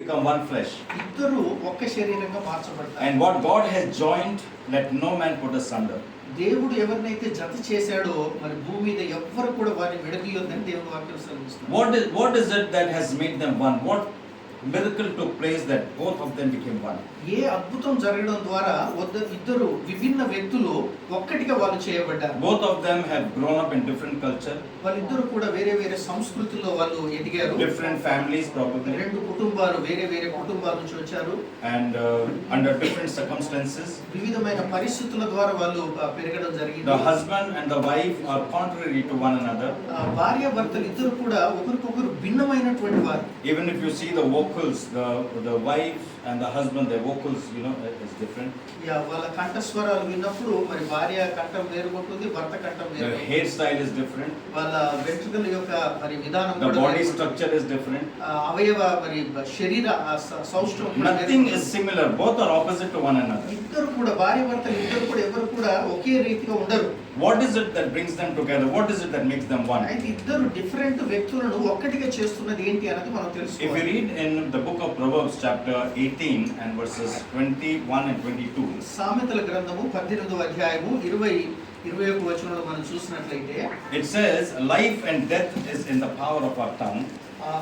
become one flesh. ఇద్దరు ఒక్క శరీరంగా మార్చబడతారు. And what God has joined, let no man put asunder. దేవుడు ఎవరినైతే జత చేశాడో మరి భూమి మీద ఎవ్వరు కూడా వారిని విడదీయొద్దని దేవుని వాక్యం సెలవిస్తుంది. What is it that has made them one? What miracle took place that both of them became one? ఏ అద్భుతం జరగడం ద్వారా ఇద్దరు విభిన్న వ్యక్తులు ఒక్కటిగా వాళ్ళు చేయబడ్డారు. Both of them have grown up in different culture. వాళ్ళిద్దరు కూడా వేరే వేరే సంస్కృతుల్లో వాళ్ళు ఎదిగారు. Different families probably. రెండు కుటుంబాలు వేరే వేరే కుటుంబాల నుంచి వచ్చారు. And under different circumstances. వివిధమైన పరిస్థితుల ద్వారా వాళ్ళు పెరగడం జరిగింది. The husband and the wife are contrary to one another. భార్యాభర్తలు ఇద్దరు కూడా ఒకరికొకరు భిన్నమైనటువంటి వారు. Even if you see the vocals, the wife and the husband, their vocals, is different. వాళ్ళ కంఠస్వరాలు విన్నప్పుడు మరి భార్య కంఠం వేరుకుంటుంది, భర్త కంఠం వేరు. The hairstyle is different. వాళ్ళ వెంట్రుకల యొక్క మరి విధానం The body structure is different. అవయవ మరి శరీర సౌష్ఠవం Nothing is similar. Both are opposite to one another. ఇద్దరు కూడా భార్యాభర్తలు ఇద్దరు కూడా ఎవరు కూడా ఒకే రీతిగా ఉండరు. What is it that brings them together? What is it that makes them one? అయితే ఇద్దరు డిఫరెంట్ వ్యక్తులను ఒక్కటిగా చేస్తున్నది ఏంటి అనేది మనం If తెలుసుకోవాలి. we read in the book of Proverbs chapter 18 and verses 21 and 22. సామెతల గ్రంథము 18వ అధ్యాయము 20-21 వచనంలో మనం చూసినట్లయితే It says, life and death is in the power of our tongue.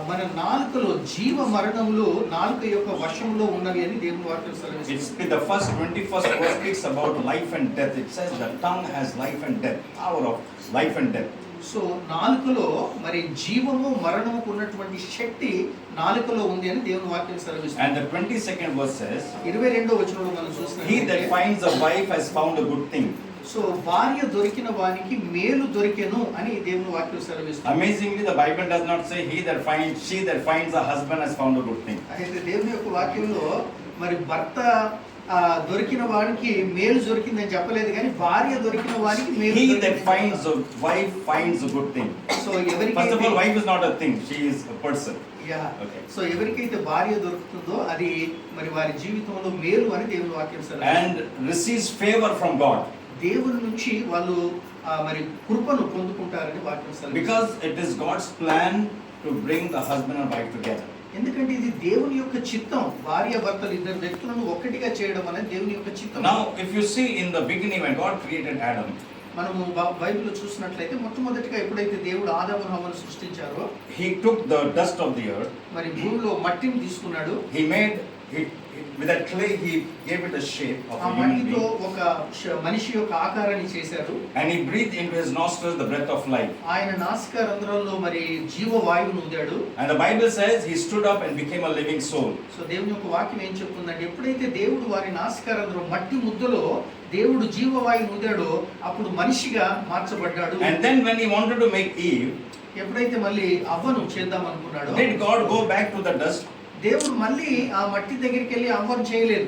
మన నాలుకలో జీవ మరణములు నాలుక యొక్క వశంలో ఉన్నవి అని దేవుని వాక్యం సెలవిస్తుంది. It's the first 21st verse speaks about life and death. It says the tongue has life and death, power of life and death. So నాలుకలో మరి జీవము మరణముకు ఉన్నటువంటి శక్తి నాలుకలో ఉంది అని దేవుని వాక్యం సెలవిస్తుంది. And the 22nd verse says, 22వ వచనంలో మనం he చూసినట్లయితే that finds a wife has found a good thing. So భార్య దొరికిన వానికి మేలు దొరికెను అని దేవుని వాక్యం సెలవిస్తుంది. Amazingly, the Bible does not say she that finds a husband has found a good thing. అయితే దేవుని యొక్క వాక్యంలో మరి భర్త దొరికిన వాడికి మేలు దొరికిందని చెప్పలేదు, కానీ భార్య దొరికిన వాడికి మేలు. He that finds a wife finds a good thing. So ఎవరికి First of all, wife is not a thing, she is a person. Okay. So ఎవరికైతే భార్య దొరుకుతుందో అది మరి వారి జీవితంలో మేలు అని దేవుని వాక్యం సెలవిస్తుంది. And receives favor from God. దేవుని నుంచి వాళ్ళు మరి కృపను పొందుకుంటారని వాక్యం సెలవిస్తుంది. Because it is God's plan to bring the husband and wife together. ఎందుకంటే ఇది దేవుని యొక్క చిత్తం, భార్య భర్తలు ఇద్దరు వ్యక్తులను ఒక్కటిగా చేయడం అనేది దేవుని యొక్క చిత్తం. Now if you see in the beginning when God created Adam, మనము బైబిల్లో చూసినట్లయితే మొట్టమొదటిగా ఎప్పుడైతే దేవుడు ఆదాము హవ్వను సృష్టించారో he took the dust of the earth, మరి భూమిలో మట్టిని తీసుకున్నాడు. with that clay he gave it a shape of ఆ a human మట్టితో being, ఒక మనిషి యొక్క ఆకారాన్ని చేశాడు. and he breathed into his nostrils the breath of life. ఆయన నాసికా రంధ్రంలో మరి జీవవాయువును ఊదాడు. And the Bible says he stood up and became a living soul. So దేవుని యొక్క వాక్యం ఏం చెప్తుందంటే ఎప్పుడైతే దేవుడు వారి నాసికా రంధ్రం మట్టి ముద్దలో దేవుడు జీవవాయువును ఊదాడో అప్పుడు మనిషిగా మార్చబడ్డాడు. And then when he wanted to make Eve, ఎప్పుడైతే మళ్ళీ అవ్వను చేద్దాం అనుకున్నాడో did God go back to the dust? దేవుడు మళ్ళీ ఆ మట్టి దగ్గరికి వెళ్ళి అవ్వను చేయలేదు.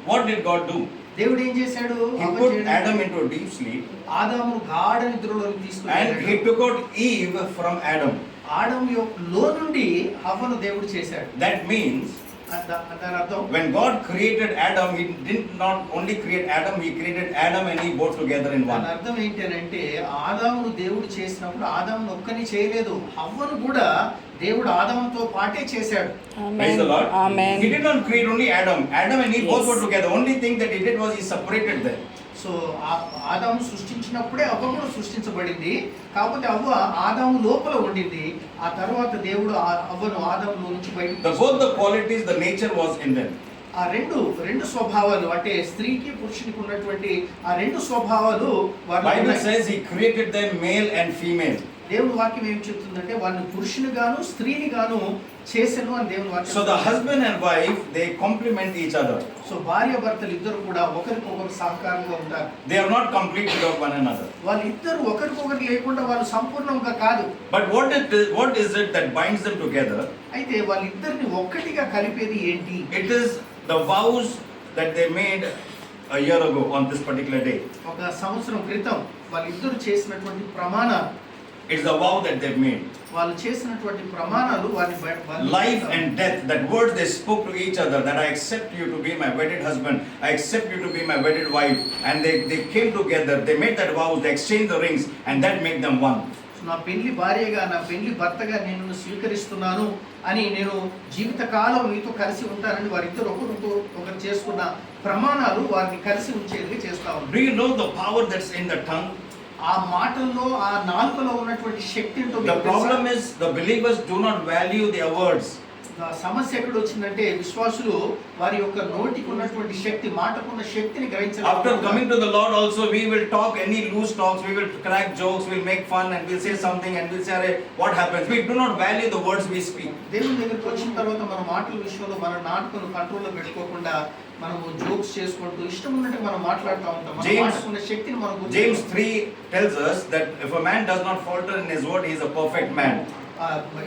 What did God do? దేవుడు ఏం చేశాడు? He put Adam into a deep sleep, ఆదాము గాఢ నిద్రలోకి and తీసుకున్నాడు. he took out Eve from Adam. ఆదాము లో నుండి హవ్వను దేవుడు చేశాడు. That means దాని అర్థం when God created Adam, he did not only create Adam, he created Adam and Eve both together in one. దాని అర్థం ఏంటి అంటే ఆదామును దేవుడు చేసినప్పుడు ఆదామును ఒక్కని చేయలేదు, హవ్వను కూడా దేవుడు ఆదాముతో పాటే చేశాడు. Praise the Lord. Amen. He did not create only Adam. Adam and Eve both were together. Only thing that he did was he separated them. So ఆదాము సృష్టించినప్పుడే అవ్వ కూడా సృష్టించబడింది. కాకపోతే అవ్వ ఆదాము లోపల ఉండింది. ఆ తర్వాత దేవుడు అవ్వను ఆదాములో నుంచి బయటకు Both the qualities, the nature was in them. ఆ రెండు స్వభావాలు అంటే స్త్రీకి పురుషునికి ఉన్నటువంటి ఆ రెండు స్వభావాలు Bible says he created them male and female. దేవుని వాక్యం ఏం చెప్తుందంటే వారిని పురుషుని గాను స్త్రీని గాను చేసెను అని దేవుని వాక్యం. So the husband and wife, they complement each other. So భార్య భర్తలు ఇద్దరు కూడా ఒకరికొకరు సహకారంగా ఉంటారు. They are not complete without one another. వాళ్ళిద్దరు ఒకరికొకరు లేకుండా వాళ్ళు సంపూర్ణంగా కాదు. But what is it that binds them together? అయితే వాళ్ళిద్దరిని ఒక్కటిగా కలిపేది ఏంటి? It is the vows that they made a year ago on this particular day. ఒక సంవత్సరం క్రితం వాళ్ళిద్దరు చేసినటువంటి ప్రమాణాలు. It's the vow that they've made. వాళ్ళు చేసినటువంటి ప్రమాణాలు Life and death, that words they spoke to each other, that I accept you to be my wedded husband, I accept you to be my wedded wife, and they came together, they made that vow, they exchanged the rings, and that made them one. నా పెళ్లి భార్యగా, నా పెళ్లి భర్తగా నేను స్వీకరిస్తున్నాను అని, నేను జీవితకాలం నీతో కలిసి ఉంటానని వారిద్దరు ఒకరు చేసుకున్న ప్రమాణాలు వారిని కలిసి ఉంచేదిగా చేస్తా ఉన్నారు. Do you know the power that's in the tongue? ఆ మాటల్లో, ఆ నాలుకలో ఉన్నటువంటి శక్తి ఏంటో The problem is the believers do not value their words. సమస్య ఎక్కడ వచ్చిందంటే విశ్వాసులు వారి యొక్క నోటికి ఉన్నటువంటి శక్తి, మాటకున్న శక్తిని గ్రహించలేదు. After coming to the Lord also, we will talk any loose talks, we will crack jokes, we'll make fun and we'll say something and we'll say, "Arey, what happens?" We do not value the words we speak. దేవుని దగ్గరికి వచ్చిన తర్వాత మన మాటల విషయంలో మన నాటుకుని కంట్రోల్లో పెట్టుకోకుండా మనము జోక్స్ చేసుకుంటూ ఇష్టం ఉన్నట్టు మనం మాట్లాడుతూ ఉంటాం. మన మాటకున్న శక్తిని మనం James 3 tells us that if a man does not falter in his word, he is a perfect man.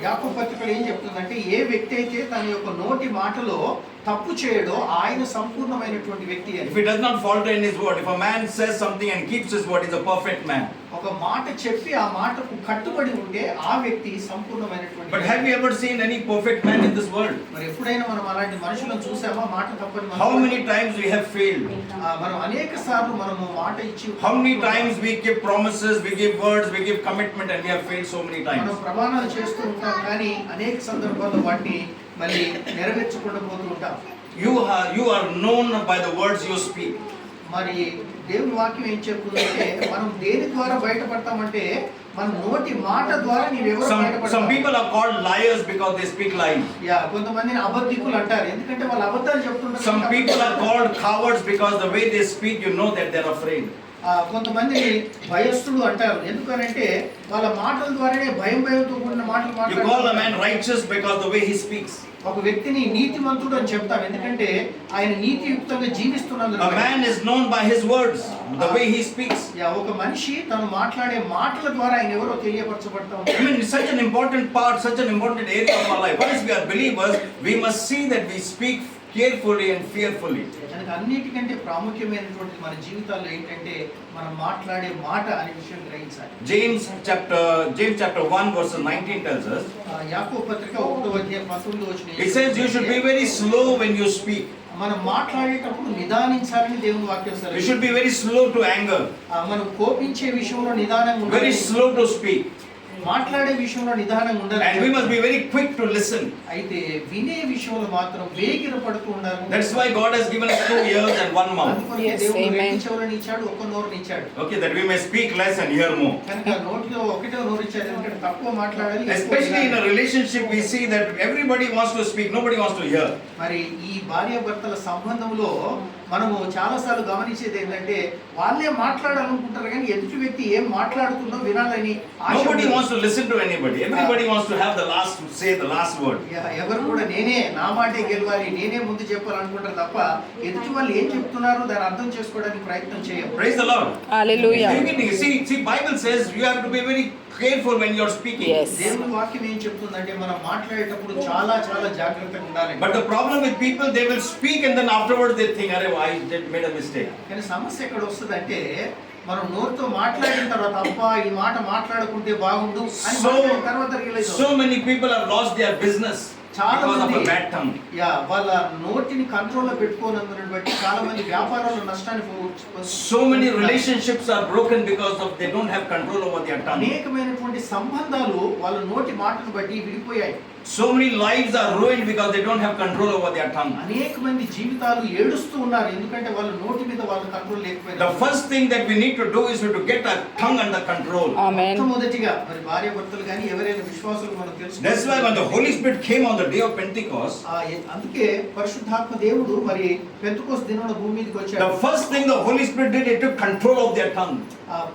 యాకోబు పత్రికలో ఏం చెప్తుందంటే, ఏ వ్యక్తి అయితే తన యొక్క నోటి మాటలో తప్పు చేయడో ఆయన సంపూర్ణమైనటువంటి వ్యక్తి అని. If he does not falter in his word, if a man says something and keeps his word, he is a perfect man. ఒక మాట చెప్పి ఆ మాటకు కట్టుబడి ఉంటే ఆ వ్యక్తి సంపూర్ణమైనటువంటి. But have you ever seen any perfect man in this world? మరి ఎప్పుడైనా మనం అలాంటి మనుషులను చూసామా? మాట తప్పని. How many times we have failed? మనం అనేక సార్లు మనము మాట ఇచ్చి, how many times we give promises, we give words, we give commitment and we have failed so many times. మనం ప్రమాణాలు చేస్తూ ఉంటాం కానీ అనేక సందర్భాల్లో వాటిని మళ్ళీ నెరవేర్చకుండా పోతూ ఉంటాం. You are known by the words you speak. మరి దేవుని వాక్యం ఏం చెప్తుందంటే, మనం దేని ద్వారా బయటపడతామంటే మన నోటి మాట ద్వారా నీవెవరు బయటపడతావు. Some people are called liars because they speak lies. కొంతమందిని అబద్ధికులు అంటారు, ఎందుకంటే వాళ్ళు అబద్ధాలు చెప్తుంటారు. Some people are called cowards because the way they speak, you know that they are afraid. కొంతమందిని భయస్థుడు అంటారు, ఎందుకనంటే వాళ్ళ మాటల ద్వారానే భయంతో కూడిన మాటలు మాట్లాడతారు. You call a man righteous because the way he speaks. ఒక వ్యక్తిని నీతిమంతుడు అని చెప్తాం, ఎందుకంటే ఆయన నీతియుక్తంగా జీవిస్తున్నందుకు. A man is known by his words, the way he speaks. ఒక మనిషి తను మాట్లాడే మాటల ద్వారా ఆయన ఎవరో తెలియపరచబడతా ఉంటారు. I mean, it's such an important part, such an important area of our life. Once we are believers, we must see that we speak carefully and fearfully. అన్నిటికంటే ప్రాముఖ్యమైనటువంటి మన జీవితాల్లో ఏంటంటే మనం మాట్లాడే మాట అనే విషయం గ్రహించాలి. James chapter 1 verse 19 tells us. యాకోబు పత్రిక 1:19 It says you should be very slow when you speak. మనం మాట్లాడేటప్పుడు నిదానించాలని దేవుని వాక్యం సెలవిస్తుంది. You should be very slow to anger. మనం కోపించే విషయంలో నిదానంగా ఉండాలి. Very slow to speak. మాట్లాడే విషయంలో నిదానంగా ఉండాలి. And we must be very quick to listen. అయితే వినే విషయంలో మాత్రం వేగిరపడుతూ ఉండాలి. That's why God has given us 2 ears and 1 mouth. దేవుడు 2 చెవులను ఇచ్చాడు, 1 నోరుని ఇచ్చాడు. Okay, that we may speak less and hear more. కనుక నోటిలో ఒకటే నోరు ఇచ్చాడు, ఎందుకంటే తక్కువ మాట్లాడాలి. Especially in a relationship, we see that everybody wants to speak, nobody wants to hear. మరి ఈ భార్యాభర్తల సంబంధంలో మనము చాలాసార్లు గమనించేది ఏంటంటే, వాళ్ళే మాట్లాడాలనుకుంటారు కానీ ఎదుటి వ్యక్తి ఏం మాట్లాడుతుందో వినాలని ఆశ. Nobody wants to listen to anybody. Everybody wants to have the last word. ఎవరు కూడా నేనే, నా మాటే గెలవాలి, నేనే ముందు చెప్పాలనుకుంటారు తప్ప ఎదుటి వాళ్ళు ఏం చెప్తున్నారో దాన్ని అర్థం చేసుకోవడానికి ప్రయత్నం చేయరు. Praise the Lord. Hallelujah. See, Bible says you have to be very careful when you are speaking. Yes. దేవుని వాక్యం ఏం చెప్తుందంటే మనం మాట్లాడేటప్పుడు చాలా చాలా జాగ్రత్తగా ఉండాలి. But the problem with people, they will speak and then afterwards they think, "Arey, I made a mistake." కానీ సమస్య ఎక్కడ వస్తుందంటే, మనం నోటితో మాట్లాడిన తర్వాత అబ్బా ఈ మాట మాట్లాడుకుంటే బాగుండు అని మాట్లాడిన తర్వాత realise so many people have lost their business because of a bad tongue. వాళ్ళ నోటిని కంట్రోల్లో పెట్టుకోనందుని బట్టి చాలా మంది వ్యాపారాల్లో నష్టాన్ని So many relationships are broken because of they don't have control over their tongue. అనేకమైనటువంటి సంబంధాలు వాళ్ళ నోటి మాటను బట్టి విడిపోయాయి. So many lives are ruined because they don't have control over their tongue. అనేక మంది జీవితాలు ఏడుస్తూ ఉన్నారు, ఎందుకంటే వాళ్ళ నోటి మీద వాళ్ళ కంట్రోల్ లేకపోయింది. The first thing that we need to do is to get our tongue under control. Amen. మొదటిగా మరి భార్యాభర్తలు కానీ ఎవరైనా విశ్వాసులు మనం తెలుసు. That's why when the Holy Spirit came on the day of Pentecost, అందుకే పరిశుద్ధాత్మ దేవుడు మరి పెంతెకోస్తు దినాన భూమి మీదకి వచ్చాడు. the first thing the Holy Spirit did, it took control of their tongue.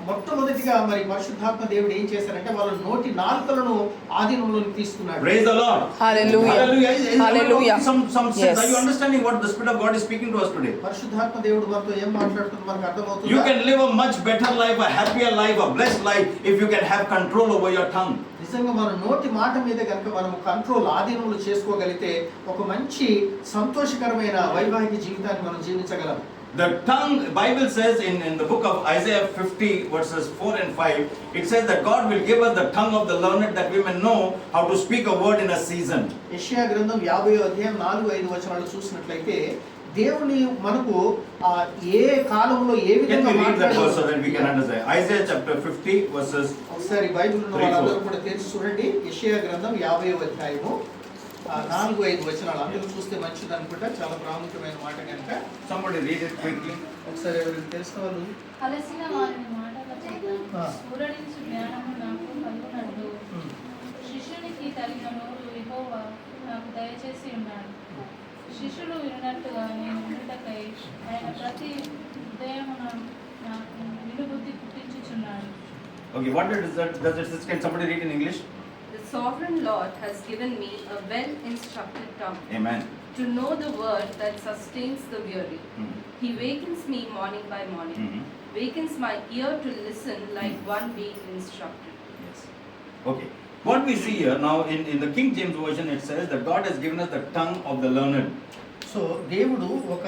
మొట్టమొదటిగా మరి పరిశుద్ధాత్మ దేవుడు ఏం చేశారంటే వాళ్ళ నోటి నాలుకలను ఆధీనంలోకి తీసుకున్నాడు. Praise the Lord. Hallelujah. Hallelujah. Some sense. Yes. Are you understanding what the Spirit of God is speaking to us today? పరిశుద్ధాత్మ దేవుడు మనతో ఏం మాట్లాడుతున్నాడో మనకు అర్థమవుతుందా? You can live a much better life, a happier life, a blessed life if you can have control over your tongue. నిజంగా మన నోటి మాట మీద కనుక మనం కంట్రోల్ ఆధీనంలో చేసుకోగలిగితే ఒక మంచి సంతోషకరమైన వైవాహిక జీవితాన్ని మనం జీవించగలం. The tongue, Bible says in the book of Isaiah 50 verses 4 and 5, it says that God will give us the tongue of the learned that we may know how to speak a word in a season. యెషయా గ్రంథం 50వ అధ్యాయం 4-5 వచనాలు చూసినట్లయితే దేవుని మనకు ఏ కాలంలో ఏ Can విధంగా we read that verse so మాట్లాడాడో that we can understand? Isaiah chapter 50 verses. ఒకసారి బైబిల్ ఉన్న 3, 4. వాళ్ళందరూ కూడా తెరిచి చూడండి. యెషయా గ్రంథం 50వ అధ్యాయము 4-5 వచనాలు అందరూ చూస్తే మంచిది అనుకుంటా. చాలా ప్రాముఖ్యమైన మాట కనుక Somebody read it quickly. ఒకసారి ఎవరికి తెలిసిన వాళ్ళు అలసిన వారిని మాటల చేత ఊరడించు జ్ఞానము నాకు కలుగునట్లు శిష్యునికి తగిన నోరు యెహోవా నాకు దయచేసి ఉన్నాడు. శిష్యులు విన్నట్టుగా నేను వినుటకై ఆయన ప్రతి ఉదయమున నాకు వినుబుద్ధి పుట్టించుచున్నాడు. Okay, what does it say? Can somebody read in English? The sovereign Lord has given me a well-instructed tongue Amen. to know the word that sustains the weary. Hmm. He wakens me morning by morning, Mhm. wakens my ear to listen like one being instructed. Yes. Okay. What we see here now in the King James version, it says that God has given us the tongue of the learned. So దేవుడు ఒక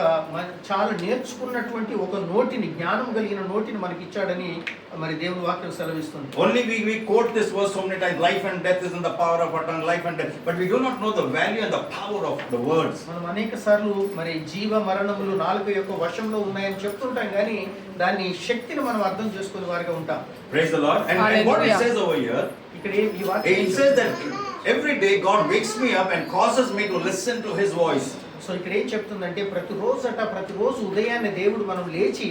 చాలా నేర్చుకున్నటువంటి ఒక నోటిని, జ్ఞానం కలిగిన నోటిని మనకి ఇచ్చాడని మరి దేవుని వాక్యం సెలవిస్తుంది. Only we quote this verse so many times, life and death is in the power of our tongue, life and death, but we do not know the value and the power of the words. మనం అనేక సార్లు మరి జీవ మరణములు నాలుక యొక్క వశంలో ఉన్నాయని చెప్తుంటాం కానీ దాని శక్తిని మనం అర్థం చేసుకునే వారిగా ఉంటాం. Praise the Lord. And what it Hallelujah. says over here, ఇక్కడ ఈ వాక్యం it says that every day God wakes me up and causes me to listen to His voice. So ఇక్కడ ఏం చెప్తుందంటే ప్రతిరోజు ఉదయాన్నే దేవుడు మనం లేచి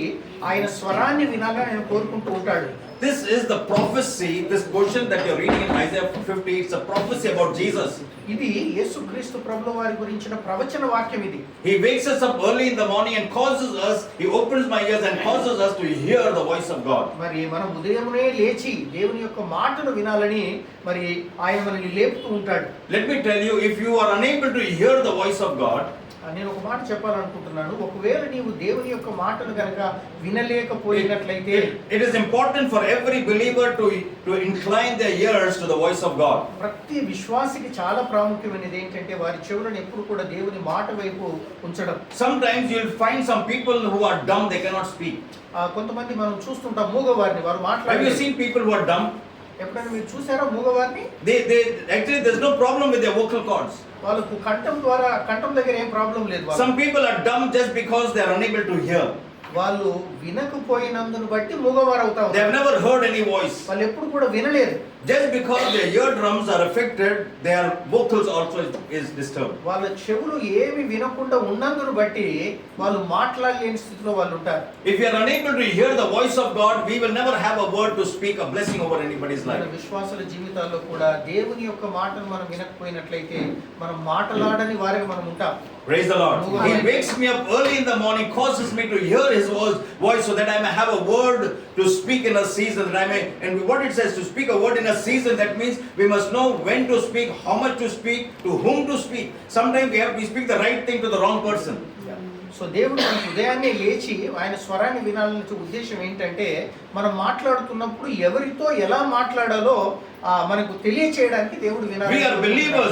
ఆయన స్వరాన్ని వినాలని ఆయన కోరుకుంటూ ఉంటాడు. This is the prophecy, this portion that you're reading in Isaiah 50, it's a prophecy about Jesus. ఇది యేసుక్రీస్తు ప్రభుల వారి గురించిన ప్రవచన వాక్యం ఇది. He wakes us up early in the morning and causes us, He opens my ears and causes us to hear the voice of God. మరి మనం ఉదయమునే లేచి దేవుని యొక్క మాటను వినాలని మరి ఆయన మనల్ని లేపుతూ ఉంటాడు. Let me tell you, if you are unable to hear the voice of God, నేను ఒక మాట చెప్పాలనుకుంటున్నాను. ఒకవేళ నీవు దేవుని యొక్క మాటను గనక వినలేకపోయినట్లయితే it is important for every believer to incline their ears to the voice of God. ప్రతి విశ్వాసికి చాలా ప్రాముఖ్యమైనది ఏంటంటే వారి చెవులను ఎప్పుడు కూడా దేవుని మాట వైపు ఉంచడం. Sometimes you will find some people who are dumb, they cannot speak. కొంతమంది మనం చూస్తుంటాం మూగవారిని, వారు Have you మాట్లాడే. seen people who are dumb? ఎప్పుడైనా మీరు చూసారా మూగవారిని? They actually there's no problem with their vocal cords. వాళ్ళకు కంఠం దగ్గర ఏం ప్రాబ్లం లేదు. Some people are dumb just because they are unable to hear. వాళ్ళు వినకపోయినందును బట్టి మూగవారు అవుతా They have ఉన్నారు. never heard any voice. వాళ్ళు ఎప్పుడు కూడా వినలేరు. Just because their eardrums are affected, their vocals also is disturbed. వాళ్ళ చెవులు ఏమి వినకుండా ఉన్నందును బట్టి వాళ్ళు మాట్లాడలేని స్థితిలో వాళ్ళు ఉంటారు. If you are unable to hear the voice of God, we will never have a word to speak a blessing over anybody's మన life. విశ్వాసుల జీవితాల్లో కూడా దేవుని యొక్క మాటను మనం వినకపోయినట్లయితే మనం మాట్లాడని వారిగా మనం ఉంటాం. Praise the Lord. He wakes me up early in the morning, causes me to hear His voice so that I may have a word to speak in a season. That I may, and what it says, to speak a word in a season, that means we must know when to speak, how much to speak, to whom to speak. Sometimes we speak the right thing to the wrong person. So దేవుడు మనకు ఉదయాన్నే లేచి ఆయన స్వరాన్ని వినాలనే ఉద్దేశం ఏంటంటే మనం మాట్లాడుతున్నప్పుడు ఎవరితో ఎలా మాట్లాడాలో మనకు తెలియచేయడానికి దేవుడు వినాలి.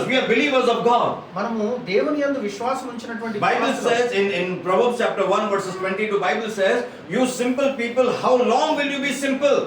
We are believers of God. మనము దేవుని యందు విశ్వాసం ఉంచినటువంటి Bible says in Proverbs chapter 1 verses 22, Bible says, you simple people, how long will you be simple?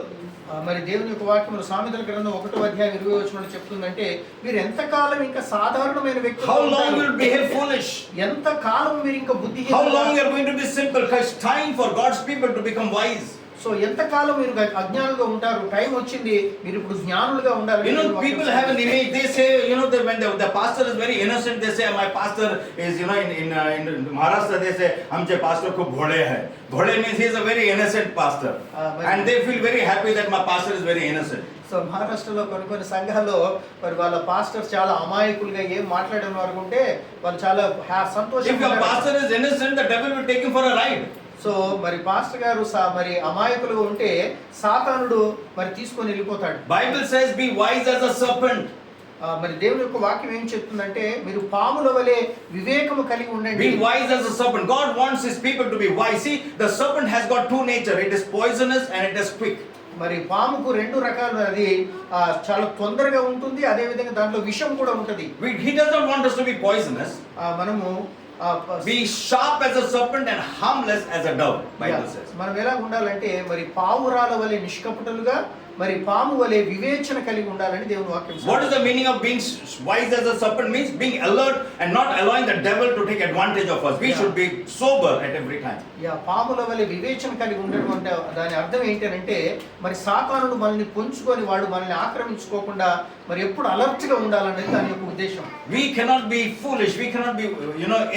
మరి దేవుని యొక్క వాక్యములు సామెతల గ్రంథం 1వ అధ్యాయం 20వ వచనంలో చెప్తుందంటే మీరు ఎంతకాలం ఇంకా సాధారణమైన వ్యక్తులు How long will you behave foolish? ఎంతకాలం మీరు ఇంకా బుద్ధిహీనులు? How long you are going to be simple? It's time for God's people to become wise. So ఎంతకాలం మీరు అజ్ఞానులుగా ఉంటారు? టైం వచ్చింది మీరు ఇప్పుడు జ్ఞానులుగా ఉండాలి. People have an image. They say, that when the pastor is very innocent, they say, my pastor is, in Maharashtra, they say, humche pastor ko bhole hai. Bhole means he is a very innocent pastor. And they feel very happy that my pastor is very innocent. So మహారాష్ట్రలో కొన్ని సంఘాల్లో మరి వాళ్ళ pastor చాలా అమాయకులుగా ఏం మాట్లాడిన వారు ఉంటే వాళ్ళు చాలా If your సంతోషంగా. pastor is innocent, the devil will take him for a ride. So మరి పాస్టర్ గారు మరి అమాయకులుగా ఉంటే సాతానుడు మరి తీసుకొని వెళ్ళిపోతాడు. Bible says, be wise as a serpent. మరి దేవుని యొక్క వాక్యం ఏం చెప్తుందంటే మీరు పాముల వలె వివేకము కలిగి ఉండండి. Be wise as a serpent. God wants His people to be wise. See, the serpent has got two nature. It is poisonous and it is quick. మరి పాముకు రెండు రకాలు, అది చాలా తొందరగా ఉంటుంది, అదే విధంగా దాంట్లో విషం కూడా ఉంటుంది. He does not want us to be poisonous. మనము Be sharp as a serpent and harmless as a dove. Bible says. మనం ఎలా ఉండాలంటే మరి పావురాల వలె నిష్కపటులుగా మరి పాము వలె వివేచన కలిగి ఉండాలని దేవుని వాక్యం What is the meaning of being wise as a serpent? Means being alert and not allowing the devil to take advantage of us. We Yeah. should be sober at every time. పాముల వలె వివేచన కలిగి ఉండడం అంటే దాని అర్థం ఏంటంటే మరి సాతానుడు మనల్ని పొంచుకొని వాడు మనల్ని ఆక్రమించుకోకుండా మరి ఎప్పుడు అలర్ట్ గా ఉండాలనేది దాని యొక్క ఉద్దేశం. We cannot be foolish. We cannot be,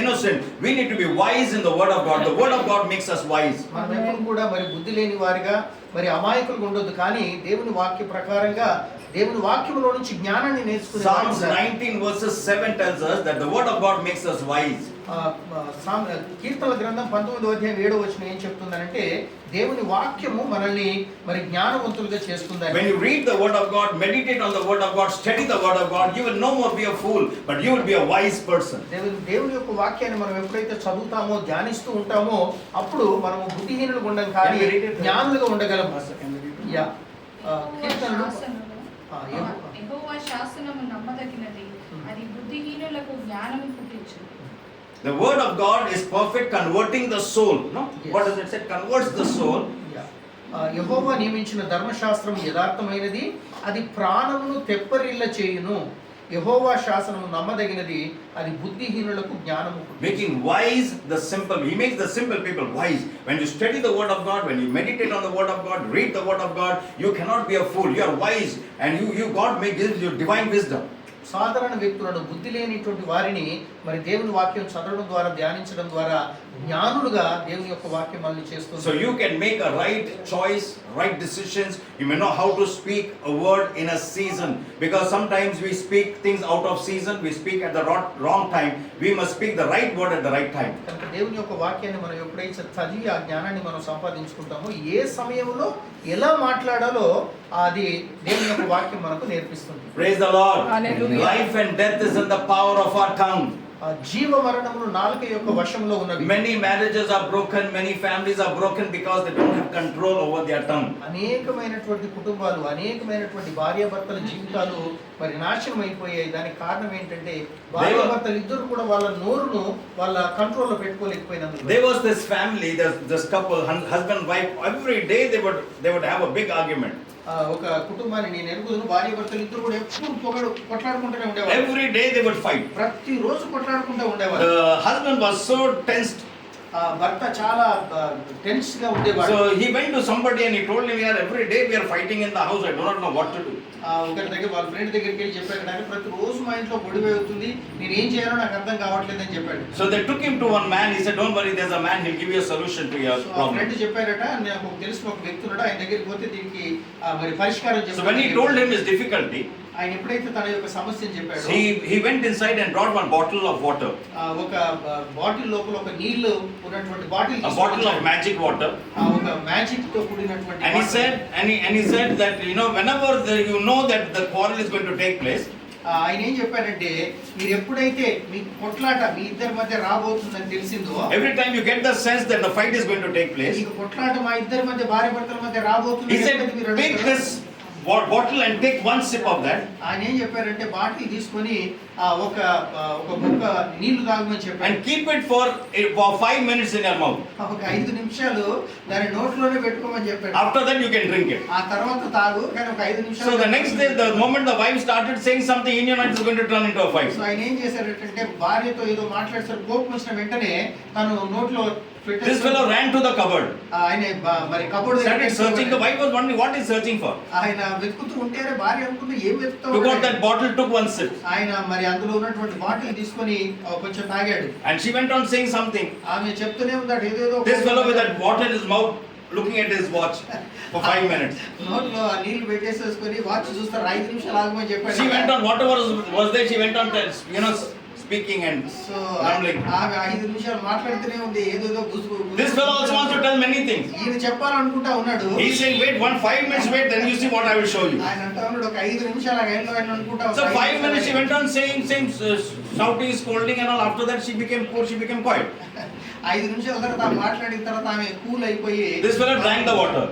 innocent. We need to be wise in the word of God. The word of God makes us wise. మనం ఎప్పుడు కూడా మరి బుద్ధి లేని వారిగా మరి అమాయకులుగా ఉండొద్దు, కానీ దేవుని వాక్య ప్రకారంగా దేవుని వాక్యములో నుంచి జ్ఞానాన్ని నేర్చుకునే Psalms 19 verses 7 tells us that the word of God makes us wise. కీర్తనల గ్రంథం 19వ అధ్యాయం 7వ వచనం ఏం చెప్తుందనంటే దేవుని వాక్యము మనల్ని మరి జ్ఞానవంతులుగా చేస్తుంది. When you read the word of God, meditate on the word of God, study the word of God, you will no more be a fool, but you will be a wise person. దేవుని యొక్క వాక్యాన్ని మనం ఎప్పుడైతే చదువుతామో ధ్యానిస్తూ ఉంటామో అప్పుడు మనము బుద్ధిహీనులుగా ఉండం కానీ జ్ఞానులుగా ఉండగలం. యా కీర్తనలు యెహోవా శాసనము నమ్మదగినది, అది బుద్ధిహీనులకు జ్ఞానము పుట్టించును. The word of God is perfect, converting the soul. No? Yes. What does it say? Converts the soul. యెహోవా నియమించిన ధర్మశాస్త్రం యథార్థమైనది, అది ప్రాణమును తెప్పరిల్ల చేయును. యెహోవా శాసనము నమ్మదగినది, అది బుద్ధిహీనులకు జ్ఞానము పుట్టించును. Making wise the simple. He makes the simple people wise. When you study the word of God, when you meditate on the word of God, read the word of God, you cannot be a fool. You are wise, and God gives you divine wisdom. సాధారణ వ్యక్తులను, బుద్ధి లేనిటువంటి వారిని మరి దేవుని వాక్యం చదవడం ద్వారా ధ్యానించడం ద్వారా జ్ఞానులుగా దేవుని యొక్క వాక్యం మనల్ని చేస్తుంది. So you can make a right choice, right decisions. You may know how to speak a word in a season, because sometimes we speak things out of season, we speak at the wrong time. We must speak the right word at the right time. కనుక దేవుని యొక్క వాక్యాన్ని మనం ఎప్పుడైతే చదివి ఆ జ్ఞానాన్ని మనం సంపాదించుకుంటామో ఏ సమయంలో ఎలా మాట్లాడాలో అది దేవుని యొక్క వాక్యం మనకు నేర్పిస్తుంది. Praise the Lord. Hallelujah. Life and death is in the power of our tongue. జీవ మరణములు నాలుక యొక్క వశంలో ఉన్నవి. Many marriages are broken, many families are broken because they don't have control over their tongue. అనేకమైనటువంటి కుటుంబాలు, అనేకమైనటువంటి భార్యాభర్తల జీవితాలు మరి నాశనం అయిపోయాయి. దానికి కారణం ఏంటంటే భార్యాభర్తలు ఇద్దరు కూడా వాళ్ళ నోరును వాళ్ళ కంట్రోల్లో పెట్టుకోలేకపోయినందుకు. There was this family, this couple, husband wife, every day they would have a big argument. ఒక కుటుంబాన్ని నేను ఎరుగుదును, భార్యాభర్తలు ఇద్దరు కూడా ఎప్పుడు కొట్లాడుకుంటూనే ఉండేవారు. Every day they would fight. ప్రతి రోజు కొట్లాడుకుంటూ ఉండేవారు. The husband was so tensed. భర్త చాలా టెన్స్ గా ఉండేవాడు. So he went to somebody and he told him, "Yeah, every day we are fighting in the house. I do not know what to do." ఒకరి దగ్గర వాళ్ళ friend దగ్గరికి వెళ్ళి చెప్పాడు, నాకు ప్రతి రోజు మా ఇంట్లో గొడవ అవుతుంది, నేను ఏం చేయాలో నాకు అర్థం కావట్లేదు అని చెప్పాడు. So they took him to one man. He said, "Don't worry, there's a man. He'll give you a solution to your problem." Friend చెప్పారట, నాకు తెలిసిన ఒక వ్యక్తి ఉన్నాడు, ఆయన దగ్గరికి పోతే దీనికి మరి పరిష్కారం So when he told him his difficulty, ఆయన ఎప్పుడైతే తన యొక్క సమస్యను చెప్పాడు, he went inside and brought one bottle of water. ఒక బాటిల్ లోపల ఒక నీళ్లు ఉన్నటువంటి bottle, A bottle of magic water. ఒక మ్యాజిక్ తో కూడినటువంటి And he said that, whenever you know that the quarrel is going to take place, ఆయన ఏం చెప్పారంటే, మీరు ఎప్పుడైతే మీ కొట్లాట మీ ఇద్దరి మధ్య రాబోతుందని తెలిసిందో, every time you get the sense that the fight is going to take place, ఈ కొట్లాట మా ఇద్దరి మధ్య భార్యాభర్తల మధ్య రాబోతుంది, he said, "Take this bottle and take one sip of that." ఆయన ఏం చెప్పారంటే, బాటిల్ తీసుకొని ఒక ముక్క నీళ్లు తాగమని చెప్పారు. And keep it for 5 minutes in your mouth. ఒక 5 నిమిషాలు దాని నోట్లోనే పెట్టుకోమని చెప్పాడు. After that you can drink it. ఆ తర్వాత తాగు, కానీ ఒక 5 నిమిషాలు. So the next day, the moment the wife started saying something in your mind, is going to turn into a fight. So ఆయన ఏం చేశారంటే, భార్యతో ఏదో మాట్లాడేసరికి కోపం వచ్చిన వెంటనే తను నోట్లో This fellow ran to the cupboard. ఆయన మరి cupboard Started searching. The wife was wondering what he's searching for. ఆయన వెతుకుతూ ఉంటే భార్య అనుకుంటే ఏం వెతుకుతావు, Took out that bottle, took one sip. ఆయన మరి అందులో ఉన్నటువంటి బాటిల్ తీసుకొని కొంచెం తాగాడు. And she went on saying something. ఆమె చెప్తూనే ఉందాడు ఏదేదో. This fellow with that water in his mouth, looking at his watch for 5 minutes. నోట్లో ఆ నీళ్లు పెట్టేసేసుకొని వాచ్ చూస్తారు, 5 నిమిషాలు ఆగమని చెప్పాడు. She went on, whatever was there, she went on, speaking and rambling. ఆమె 5 నిమిషాలు మాట్లాడుతూనే ఉంది, ఏదేదో This fellow also wants to tell many things. ఈయన చెప్పాలనుకుంటా ఉన్నాడు. He's saying, "Wait, 5 minutes wait, then you see what I will show you." ఆయన అంటా ఉన్నాడు, ఒక 5 నిమిషాలు ఆయన అనుకుంటా. So 5 minutes she went on saying shouting, scolding and all. After that she became poor, she became quiet. 5 నిమిషాల తర్వాత ఆమె మాట్లాడిన తర్వాత ఆమె కూల్ అయిపోయి This fellow drank the water.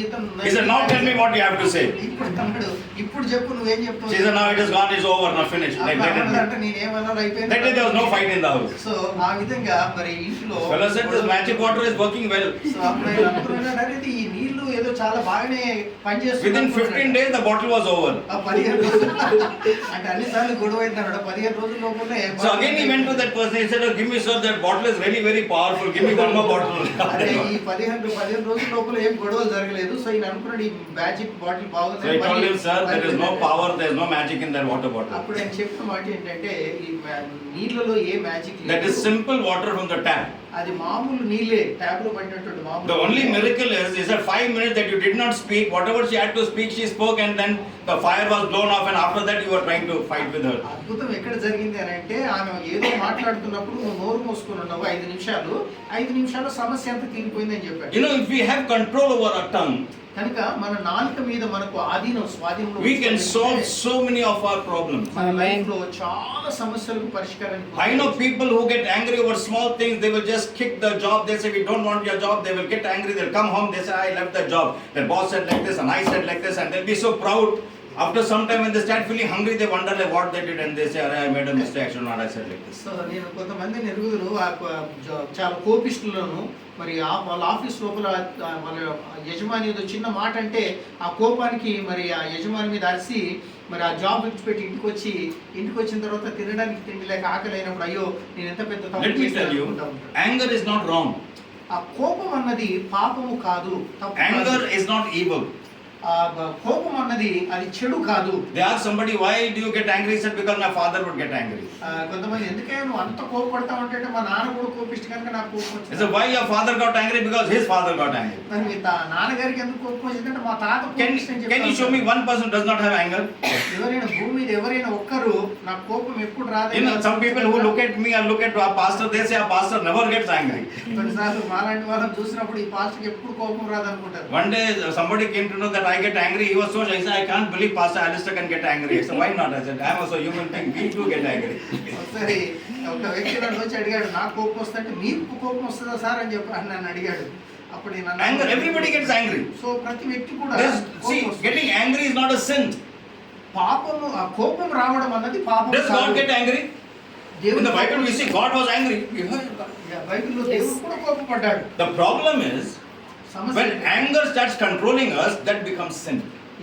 ఇతను He said, now tell me what you have to say. ఇప్పుడు అన్నాడు, ఇప్పుడు చెప్పు నువ్వేం చెప్తావు. She said, now it is gone, it's over, now finished. Like that. అంటే నేనేమన్నా అయిపోయింది. That day there was no fight in the house. So ఆ విధంగా మరి ఇంట్లో This fellow said, this magic water is working well. So అప్పుడు ఆయన అనుకున్నాడు, "అరే, ఈ నీళ్లు ఏదో చాలా బాగానే పనిచేస్తుంది." Within 15 days the bottle was over. ఆ 15 రోజులు అంటే అన్నిసార్లు గొడవ అయిందన్నాడు. 15 రోజుల లోపలే So again he went to that person, he said, oh, give me sir, that bottle is really very powerful, give me one more bottle. అరే ఈ 15 రోజుల లోపల ఏం గొడవలు జరగలేదు. సో ఈయన అనుకున్నాడు ఈ మ్యాజిక్ బాటిల్ బాగుంది. So I told him, sir, there is no power, there is no magic in that water bottle. అప్పుడు ఆయన చెప్పిన మాట ఏంటంటే ఈ నీళ్ళలో ఏ magic That is simple water from the tap. అది మామూలు నీళ్ళే, ట్యాప్ లో పడినటువంటి మామూలు. The only miracle is that 5 minutes that you did not speak, whatever she had to speak, she spoke, and then the fire was blown off, and after that you were trying to fight with her. అద్భుతం ఎక్కడ జరిగింది అని అంటే ఆమె ఏదో మాట్లాడుతున్నప్పుడు నువ్వు నోరు మూసుకుని ఉన్నావు 5 నిమిషాలు సమస్య అంతా తీరిపోయిందని చెప్పాడు. You know, if we have control over our tongue, కనుక మన నాలుక మీద మనకు స్వాధీనం we can solve so many of our problems. మన లైఫ్ లో చాలా సమస్యలకు పరిష్కారం. I know people who get angry over small things, they will just kick the job, they say we don't want your job, they will get angry, they'll come home, they say I left the job, the boss said like this and I said like this, and they'll be so proud. After some time when they start feeling hungry, they wonder like what they did, and they say I made a mistake, I should not have said like this. So నేను కొంతమంది ఎరుగుదురు చాలా కోపిష్టులను మరి వాళ్ళ office లోపల వాళ్ళ యజమాని ఏదో చిన్న మాట అంటే ఆ కోపానికి మరి ఆ యజమాని మీద అరిసి మరి ఆ జాబ్ విడిచిపెట్టి ఇంటికి వచ్చిన తర్వాత తినడానికి తిండి లేక ఆకలి అయినప్పుడు అయ్యో నేను ఎంత పెద్ద Let తప్పు me tell you, anger is not wrong. ఆ కోపం అన్నది పాపము కాదు, తప్పు కాదు. Anger is not evil. ఆ కోపం అన్నది అది చెడు కాదు. They ask somebody, why do you get angry? He said, because my father would get angry. కొంతమంది ఎందుకే నువ్వు అంత కోపపడతావు అంటే మా నాన్న కూడా కోపిష్టి కనుక నాకు కోపం He వచ్చింది. said, why your father got angry? Because his father got angry. మరి మీ నాన్నగారికి ఎందుకు కోపం వచ్చిందంటే మా తాత కోపిష్టి అని Can you show me one person does not have anger? ఎవరైనా భూమి మీద ఎవరైనా ఒక్కరు నాకు కోపం ఎప్పుడు రాదు. You know, some people who look at me and look at our pastor, they say our pastor never gets angry. కొన్నిసార్లు మాలాంటి వాళ్ళని చూసినప్పుడు ఈ పాస్టర్కి ఎప్పుడు కోపం రాదు అనుకుంటారు. One day somebody came to know that I get angry. He was so shy. I said, I can't believe Pastor Alistair can get angry. I said, why not? I said, I am also human being. We too get angry. ఒకసారి ఒక వ్యక్తి నన్ను వచ్చి అడిగాడు, నాకు కోపం వస్తుంటే మీకు కోపం వస్తుందా సార్ అని చెప్పి నన్ను అడిగాడు. అప్పుడు నేను అన్నాను, Anger, everybody gets angry. So ప్రతి వ్యక్తి కూడా See, getting angry is not a sin. పాపము ఆ కోపం రావడం అన్నది పాపం Does God get angry? In the Bible we see God was angry. బైబిల్లో దేవుడు కూడా కోపపడ్డాడు. The problem is, సమస్య when anger starts controlling us, that becomes sin.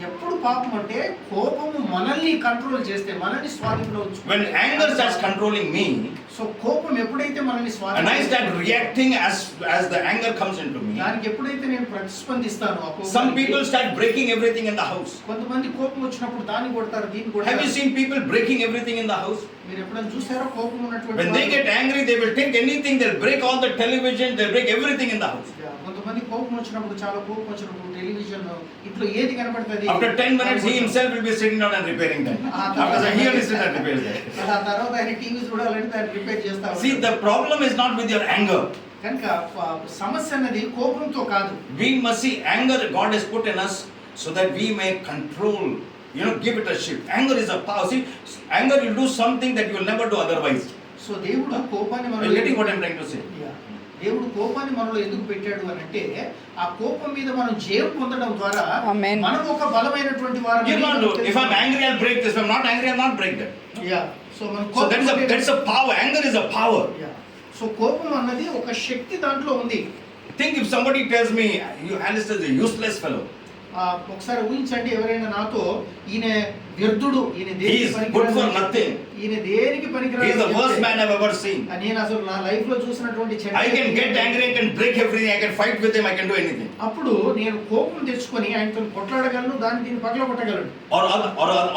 ఎప్పుడు పాపం అంటే కోపము మనల్ని కంట్రోల్ చేస్తే మనల్ని స్వాధీనంలో ఉంచుకుంటే. When anger starts controlling me, so కోపం ఎప్పుడైతే మనల్ని and I start reacting as the anger comes into me, దానికి ఎప్పుడైతే నేను ప్రతిస్పందిస్తానో ఆ కోపానికి, some people start breaking everything in the house. కొంతమంది కోపం వచ్చినప్పుడు దాన్ని కొడతారు, దీన్ని Have you కొడతారు. seen people breaking everything in the house? మీరు ఎప్పుడైనా చూసారో కోపం ఉన్నటువంటి When they వాళ్ళు? get angry, they will take anything, they'll break all the television, they'll break everything in the house. కొంతమంది కోపం వచ్చినప్పుడు చాలా కోపం వచ్చినప్పుడు టెలివిజన్ ఇంట్లో ఏది కనపడుతుంది. After 10 minutes, he himself will be sitting down and repairing that. After that, he only sits and repairs that. ఆ తర్వాత ఆయన టీవీ చూడాలంటే దాన్ని రిపేర్ చేస్తా ఉంటాడు. See, the problem is not with your anger. కనుక సమస్య అన్నది కోపంతో కాదు. We must see anger God has put in us so that we may control, give it a shift. Anger is a power. See, anger will do something that you will never do otherwise. So దేవుడు కోపాన్ని Are you getting what I'm trying to say? దేవుడు కోపాన్ని మనలో ఎందుకు పెట్టాడు అని అంటే ఆ కోపం మీద మనం జయం పొందడం ద్వారా Amen. మనం ఒక బలమైనటువంటి వారు. You know, if I'm angry, I'll break this. If I'm not angry, I'll not break that. So మనం So that's a power. Anger is a power. So కోపం అన్నది ఒక శక్తి దాంట్లో ఉంది. Think if somebody tells me, Alistair is a useless fellow. ఒకసారి ఊహించండి, ఎవరైనా నాతో ఈయన వ్యర్థుడు, ఈయన He is good for nothing. ఈయన దేనికి పనికిరాడు. He is the worst man I've ever seen. నేను అసలు నా లైఫ్ లో చూసినటువంటి చెడ్డ I can get angry, I can break everything, I can fight with him, I can do anything. అప్పుడు నేను కోపం తెచ్చుకొని ఆయనతో కొట్లాడగలను, దీన్ని పగల కొట్టగలను. Or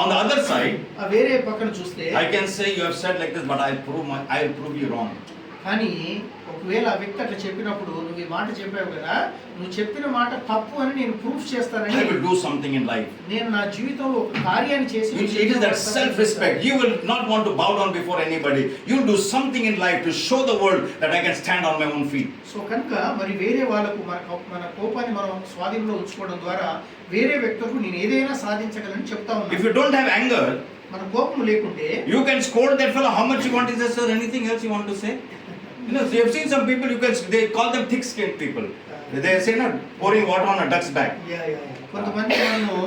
on the other side, వేరే పక్కన చూస్తే I can say you have said like this, but I'll prove you wrong. కానీ ఒకవేళ ఆ వ్యక్తి అట్లా చెప్పినప్పుడు నువ్వు ఈ మాట చెప్పావు కదా, నువ్వు చెప్పిన మాట తప్పు అని నేను ప్రూఫ్ చేస్తానని, I will do something in life. నేను నా జీవితంలో ఒక కార్యాన్ని చేసి It is that self-respect. You will not want to bow down before anybody. You will do something in life to show the world that I can stand on my own feet. So కనుక మరి వేరే వాళ్ళకు మన కోపాన్ని మనం స్వాధీనంలో ఉంచుకోవడం ద్వారా వేరే వ్యక్తులకు నేను ఏదైనా సాధించగలని చెప్తా If ఉన్నాను. you don't have anger, మన కోపం లేకుంటే You can scold that fellow. How much you want? Is there, sir, anything else you want to say? You know, so you have seen some people. They call them thick-skinned people. They say not pouring water on a duck's back. కొంతమంది మనము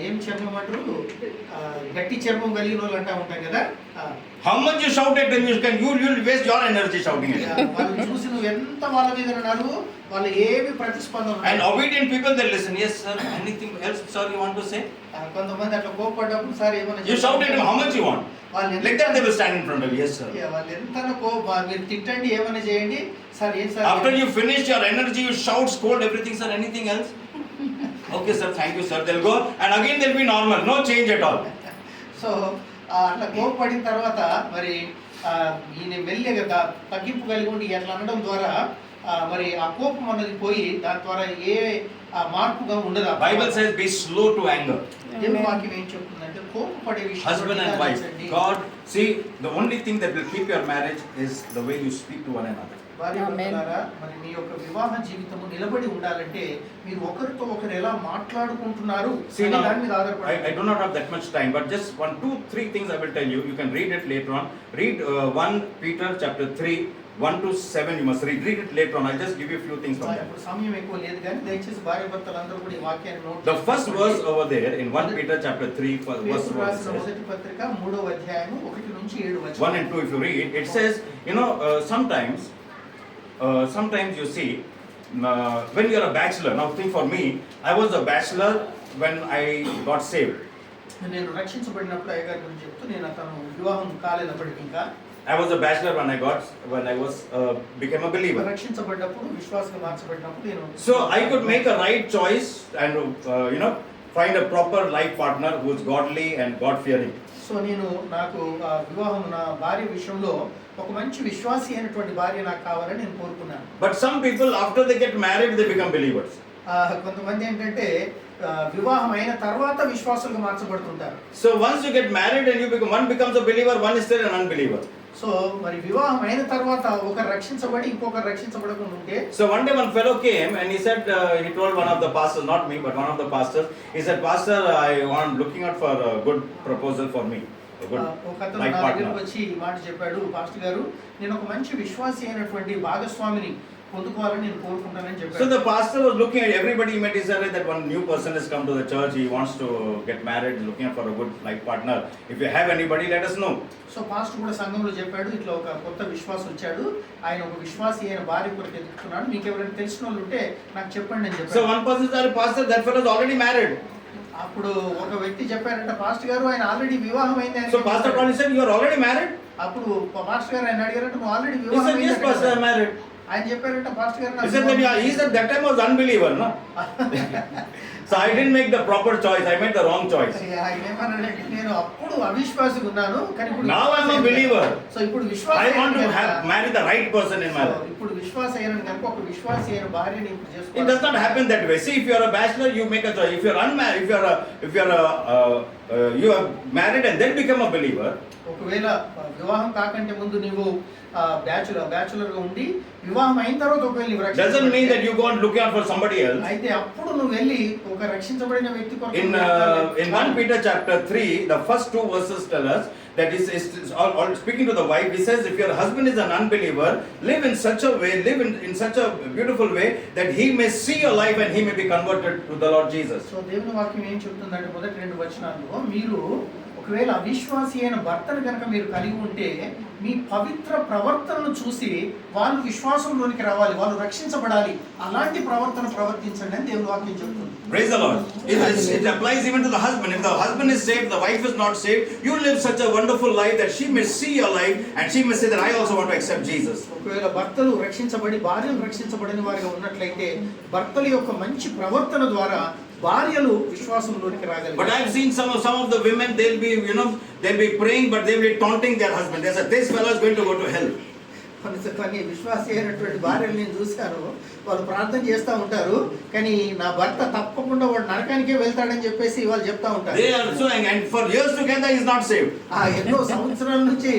ఏం చెప్పమంటారు గట్టి చర్మం కలిగిన వాళ్ళు అంటా ఉంటాం కదా. How much you shout at them, you'll waste your energy shouting at them. వాళ్ళు చూసి నువ్వు ఎంత వాళ్ళ మీద అన్నారు, వాళ్ళు ఏమి ప్రతిస్పందన. And obedient people, they listen. Yes, sir. Anything else, sir, you want to say? కొంతమంది అట్లా కోపడ్డప్పుడు సార్ ఏమన్నా You shout at them. How much you want? Like that, they will stand in front of you. Yes, sir. వాళ్ళు ఎంత మీరు తిట్టండి, ఏమైనా చేయండి sir. ఏం sir After you finish your energy, you shout, scold everything, sir. Anything else? Okay, sir. Thank you, sir. They'll go, and again they'll be normal. No change at all. So అట్లా కోపపడిన తర్వాత మరి ఈయన మెల్లిగా తగ్గింపు కలిగి ఉండి ఎట్లా అనడం ద్వారా మరి ఆ కోపం అన్నది పోయి దాని ద్వారా ఏ మార్పుగా ఉండదు. Bible says, be slow to anger. దేవుని వాక్యం ఏం చెప్తుందంటే కోపపడే విషయం Husband and wife. God, see, the only thing that will keep your marriage is the way you speak to one another. భార్య భర్తలారా, మరి మీ యొక్క వివాహ జీవితము నిలబడి ఉండాలంటే మీరు ఒకరితో ఒకరు ఎలా మాట్లాడుకుంటున్నారు అనే దాని మీద ఆధారపడి. I do not have that much time, but just 1, 2, 3 things I will tell you. You can read it later on. Read 1 Peter chapter 3, 1 to 7. You must read it later on. I'll just give you a few things from there. ఇప్పుడు సమయం ఎక్కువ లేదు కానీ దయచేసి భార్య భర్తలందరూ కూడా ఈ వాక్యాన్ని note The first verse over there in 1 Peter chapter 3, verse 1 రాసిన మొదటి పత్రిక 3వ అధ్యాయము 1 నుంచి 7 వచనం. 1 and 2, if you read, it says, sometimes you see, when you're a bachelor, now think for me, I was a bachelor when I got saved. నేను రక్షించబడినప్పుడు అయ్యగారి గురించి చెప్తూ నేను అతను వివాహం కాలేనప్పటికీ ఇంకా I was a bachelor when I was became a believer. రక్షించబడినప్పుడు విశ్వాసంగా మార్చబడినప్పుడు నేను So I could make a right choice and find a proper life partner who is godly and God fearing. So నేను నాకు వివాహం నా భార్య విషయంలో ఒక మంచి విశ్వాసి అయినటువంటి భార్య నాకు కావాలని నేను కోరుకున్నాను. But some people, after they get married, they become believers. కొంతమంది ఏంటంటే వివాహం అయిన తర్వాత విశ్వాసులుగా మార్చబడుతుంటారు. So once you get married and one becomes a believer, one is still an unbeliever. So మరి వివాహం అయిన తర్వాత ఒకరు రక్షించబడి ఇంకొకరు రక్షించబడకుండా ఉంటే. So one day one fellow came and he said, he told one of the pastors, not me, but one of the pastors, he said, Pastor, I'm looking out for a good proposal for me. ఒక అతను నా దగ్గరికి వచ్చి ఈ మాట చెప్పాడు, pastor గారు నేను ఒక మంచి విశ్వాసి అయినటువంటి భాగస్వామిని పొందుకోవాలని నేను కోరుకుంటానని చెప్పాడు. So the pastor was looking at everybody. He met his that one new person has come to the church. He wants to get married, looking for a good life partner. If you have anybody, let us know. So pastor కూడా సంఘంలో చెప్పాడు, ఇట్లా ఒక కొత్త విశ్వాసం వచ్చాడు, ఆయన ఒక విశ్వాసి అయిన భార్య కొరకు ఎదుగుతున్నాడు, మీకు ఎవరైనా తెలిసిన వాళ్ళు ఉంటే నాకు చెప్పండి అని చెప్పాడు. So one person said, Pastor, that fellow is already married. అప్పుడు ఒక వ్యక్తి చెప్పారంట, పాస్టర్ గారు ఆయన ఆల్రెడీ వివాహం అయింది అని. So Pastor Paul said, you are already married? అప్పుడు పాస్టర్ గారు ఆయన అడిగారంట, నువ్వు ఆల్రెడీ He వివాహం said, yes, Pastor, I am married. ఆయన చెప్పారంట, పాస్టర్ గారు He said, he said that time was unbeliever, no? So I didn't make the proper choice. I made the wrong choice. ఆయన ఏమన్నాడంటే, నేను అప్పుడు అవిశ్వాసిగా ఉన్నాను కానీ ఇప్పుడు Now I am a believer. So ఇప్పుడు విశ్వాసి I want to marry the right person in my life. ఇప్పుడు విశ్వాసి అయిన కనుక ఒక విశ్వాసి అయిన భార్యని ఇప్పుడు It చేసుకోవాలి. does not happen that way. See, if you are a bachelor, you make a choice. If you are unmarried, you are married and then become a believer. ఒకవేళ వివాహం కాకంటే ముందు నీవు బ్యాచులర్ గా ఉండి వివాహం అయిన తర్వాత ఒకవేళ నీవు Doesn't mean that you go and look out for somebody else. అయితే అప్పుడు నువ్వు వెళ్ళి ఒక రక్షించబడిన వ్యక్తి కొరకు In 1 Peter chapter 3, the first 2 verses tell us that is all speaking to the wife. He says, if your husband is an unbeliever, live in such a way, live in such a beautiful way that he may see your life and he may be converted to the Lord Jesus. So దేవుని వాక్యం ఏం చెప్తుందంటే మొదటి 2 వచనాల్లో, మీరు ఒకవేళ అవిశ్వాసి అయిన భర్తను కనుక మీరు కలిగి ఉంటే మీ పవిత్ర ప్రవర్తనను చూసి వాళ్ళు విశ్వాసంలోనికి రావాలి, వాళ్ళు రక్షించబడాలి, అలాంటి ప్రవర్తన ప్రవర్తించండి అని దేవుని వాక్యం చెప్తుంది. Praise the Lord. It applies even to the husband. If the husband is saved, the wife is not saved, you live such a wonderful life that she may see your life and she may say that I also want to accept Jesus. ఒకవేళ భర్తలు రక్షించబడి భార్యలు రక్షించబడిన వారిగా ఉన్నట్లయితే భర్తల యొక్క మంచి ప్రవర్తన ద్వారా భార్యలు విశ్వాసంలోనికి రాగలరు. But I have seen some of the women, they'll be praying, but they'll be taunting their husband. They say, this fellow is going to go to hell. కొన్ని విశ్వాసీ అయినటువంటి భార్యలు నేను చూశాను, వాళ్ళు ప్రార్థన చేస్తూ ఉంటారు, కానీ నా భర్త తప్పకుండా వాడు నరకానికే వెళ్తాడని చెప్పేసి వాళ్ళు చెప్తా ఉంటారు. They are so, and for years together he is not saved. ఎన్నో సంవత్సరాల నుంచి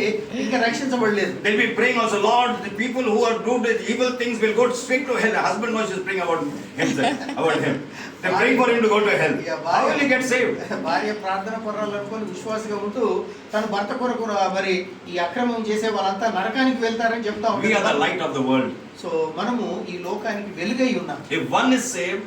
ఇంకా రక్షించబడలేదు. They'll be praying also, Lord, the people who are doing the evil things will go straight to hell. The husband was just praying about him. They're praying for him to go to hell. How will he get saved? భార్య ప్రార్థన పరాలనుకొని విశ్వాసగా ఉంటూ తన భర్త కొరకు మరి ఈ అక్రమం చేసే వాళ్ళంతా నరకానికి వెళ్తారని చెప్తా We are the ఉంటారు. light of the world. So మనము ఈ లోకానికి వెలుగై ఉన్నాం. If one is saved,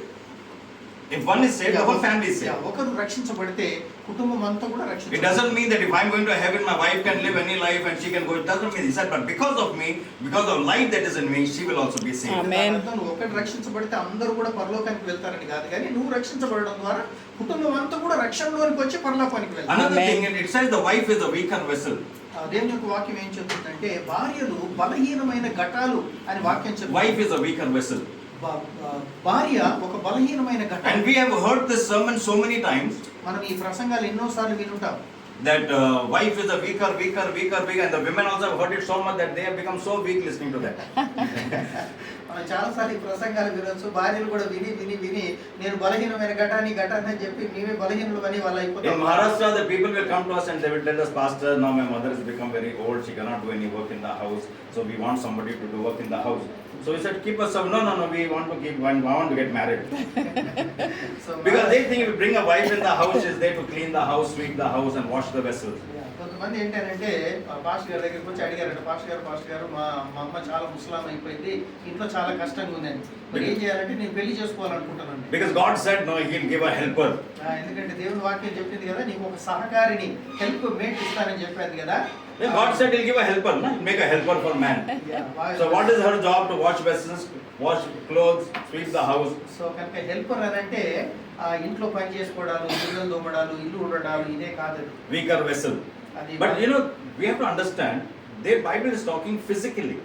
the whole family is saved. ఒకరు రక్షించబడితే కుటుంబం అంతా కూడా It రక్షించబడుతుంది. doesn't mean that if I'm going to heaven, my wife can live any life and she can go. It doesn't mean. He said, but because of me, because of light that is in me, she will also be saved. Amen. నువ్వు ఒకటి రక్షించబడితే అందరూ కూడా పరలోకానికి వెళ్తారని కాదు, కానీ నువ్వు రక్షించబడడం ద్వారా కుటుంబం అంతా కూడా రక్షణలోనికి వచ్చి పరలోకానికి వెళ్తారు. Another Amen. thing, it says the wife is a weaker vessel. దేవుని యొక్క వాక్యం ఏం చెప్తుందంటే భార్యలు బలహీనమైన ఘటాలు అని వాక్యం చెప్తుంది. Wife is a weaker vessel. భార్య ఒక బలహీనమైన ఘటం. And we have heard this sermon so many times మనం ఈ ప్రసంగాలు ఎన్నోసార్లు వినుంటాం. that wife is a weaker, and the women also have heard it so much that they have become so weak listening to that. మనం చాలాసార్లు ఈ ప్రసంగాలు వినొచ్చు, భార్యలు కూడా విని విని విని నేను బలహీనమైన ఘటాన్ని అని చెప్పి మేమే బలహీనులు అని వాళ్ళు In అయిపోతాం. Maharashtra, the people will come to us and they will tell us, Pastor, now my mother has become very old, she cannot do any work in the house, so we want somebody to do work in the house. So we said, keep us some. No, we want to keep one. I want to get married. So Because they think if we bring a wife in the house, she's there to clean the house, sweep the house, and wash the vessels. కొంతమంది ఏంటంటే pastor గారి దగ్గరికి వచ్చి అడిగారంట, pastor గారు మా అమ్మ చాలా ముసలాం అయిపోయింది, ఇంట్లో చాలా కష్టంగా ఉందని, మరి ఏం చేయాలంటే నేను పెళ్లి చేసుకోవాలనుకుంటానండి. Because God said, no, He'll give a helper. ఎందుకంటే దేవుని వాక్యం చెప్పింది కదా, నీకు ఒక సహకారిని హెల్ప్ మేట్ ఇస్తానని చెప్పింది కదా. Then God said He'll give a helper, no? He'll make a helper for man. So what is her job? To wash vessels, wash clothes, sweep the house. So కనుక హెల్పర్ అని అంటే ఇంట్లో పని చేసుకోవడాలు, ఇల్లు దోమడాలు, ఇల్లు ఉండడాలు, ఇదే కాదు. Weaker vessel. But you know, we have to understand, their Bible is talking physically.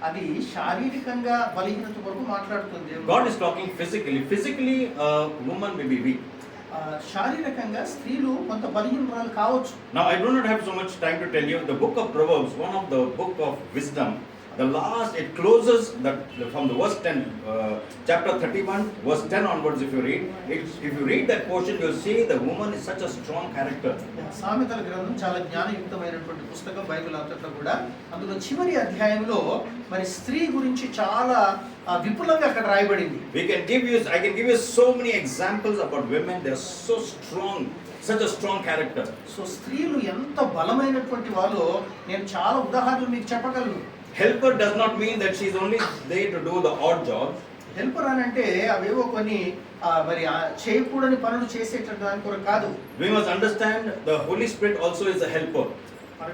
అది శారీరకంగా బలహీనత కొరకు మాట్లాడుతుంది. God is talking physically. Physically, a woman may be weak. శారీరకంగా స్త్రీలు కొంత బలహీనరాలు కావచ్చు. Now, I do not have so much time to tell you. The book of Proverbs, one of the book of wisdom, the last, it closes from the verse 10, chapter 31, verse 10 onwards. If you read that portion, you'll see the woman is such a strong character. సామెతల గ్రంథం చాలా జ్ఞానయుక్తమైనటువంటి పుస్తకం Bible అంతట్లో కూడా. అందులో చివరి అధ్యాయంలో మరి స్త్రీ గురించి చాలా విపులంగా అక్కడ రాయబడింది. I can give you so many examples about women. They are so strong, such a strong character. So స్త్రీలు ఎంత బలమైనటువంటి వాళ్ళు నేను చాలా ఉదాహరణలు మీకు చెప్పగలను. Helper does not mean that she is only there to do the odd jobs. Helper అని అంటే అవేవో కొన్ని మరి చేయకూడని పనులు చేసేటట్టు దాని కొరకు కాదు. We must understand the Holy Spirit also is a helper.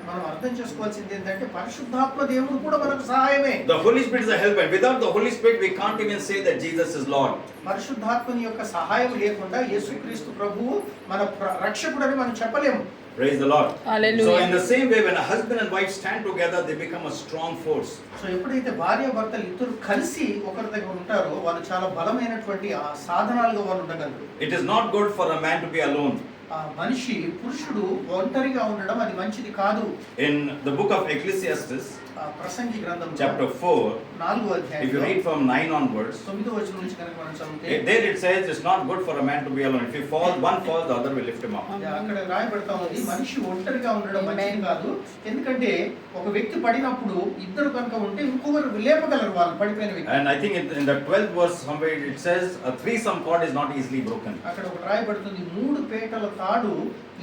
మనం అర్థం చేసుకోవాల్సింది ఏంటంటే పరిశుద్ధాత్మ దేవుడు కూడా మనకు సహాయమే. The Holy Spirit is a helper. Without the Holy Spirit, we can't even say that Jesus is Lord. పరిశుద్ధాత్మని యొక్క సహాయం లేకుండా యేసుక్రీస్తు ప్రభువు మన రక్షకుడని మనం చెప్పలేము. Praise the Lord. Hallelujah. So in the same way, when a husband and wife stand together, they become a strong force. So ఎప్పుడైతే భార్య భర్తలు ఇద్దరు కలిసి ఒకరి దగ్గర ఉంటారో వాళ్ళు చాలా బలమైనటువంటి సాధనాలుగా వాళ్ళు ఉండగలరు. It is not good for a man to be alone. మనిషి పురుషుడు ఒంటరిగా ఉండడం అది మంచిది కాదు. In the book of Ecclesiastes, ప్రసంగి గ్రంథం chapter 4, 4వ అధ్యాయం, if you read from 9 onwards, 9వ వచనం నుంచి కనుక మనం చదివితే there it says it's not good for a man to be alone. If he falls, one falls, the other will lift him up. అక్కడ రాయబడతా ఉంది మనిషి ఒంటరిగా ఉండడం మంచిది కాదు, ఎందుకంటే ఒక వ్యక్తి పడినప్పుడు ఇద్దరు కనుక ఉంటే ఇంకొకరు లేపగలరు వాళ్ళు పడిపోయిన వ్యక్తి. And I think in the 12th verse somewhere it says a threesome cord is not easily broken. అక్కడ ఒక రాయబడుతుంది 3 పేటల తాడు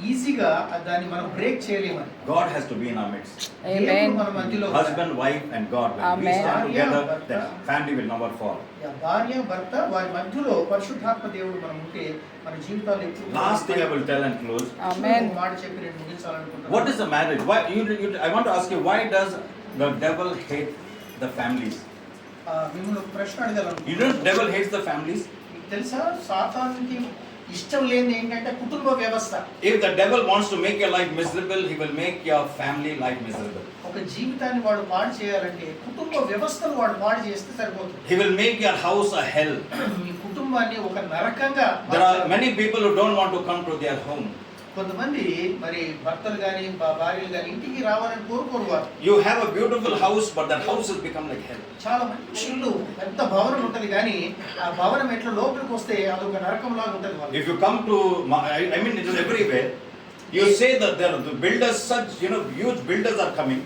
ఈజీగా దాన్ని మనం బ్రేక్ చేయలేమని. God has to be in our midst. Amen. మన మధ్యలో Husband, wife and God. When we Amen. stand together, the family will never fall. భార్య భర్త వారి మధ్యలో పరిశుద్ధాత్మ దేవుడు మనం ఉంటే మన జీవితాలు ఎప్పుడు. Last thing I will tell and close. Amen. ఒక మాట చెప్పి నేను ముగించాలనుకుంటున్నాను. What is the marriage? Why I want to ask you, why does the devil hate the families? మిమ్మల్ని ఒక ప్రశ్న అడగాలనుకుంటున్నాను. You know the devil hates the families? మీకు తెలుసా సాతానుకి ఇష్టం లేనిది ఏంటంటే కుటుంబ వ్యవస్థ. If the devil wants to make your life miserable, he will make your family life miserable. ఒక జీవితాన్ని వాడు పాడు చేయాలంటే కుటుంబ వ్యవస్థను వాడు పాడు చేస్తే సరిపోతుంది. He will make your house a hell. మీ కుటుంబాన్ని ఒక నరకంగా. There are many people who don't want to come to their home. కొంతమంది మరి భర్తలు కానీ భార్యలు కానీ ఇంటికి రావాలని కోరుకోరు వారు. You have a beautiful house, but that house has become like hell. చాలా మంచి ఇల్లు, పెద్ద భవనం ఉంటది కానీ ఆ భవనం ఎట్లా లోపలికి వస్తే అదొక నరకం లాగా ఉంటది వాళ్ళు. If you come to, I mean it is everywhere. You say that there are the builders, such huge builders are coming.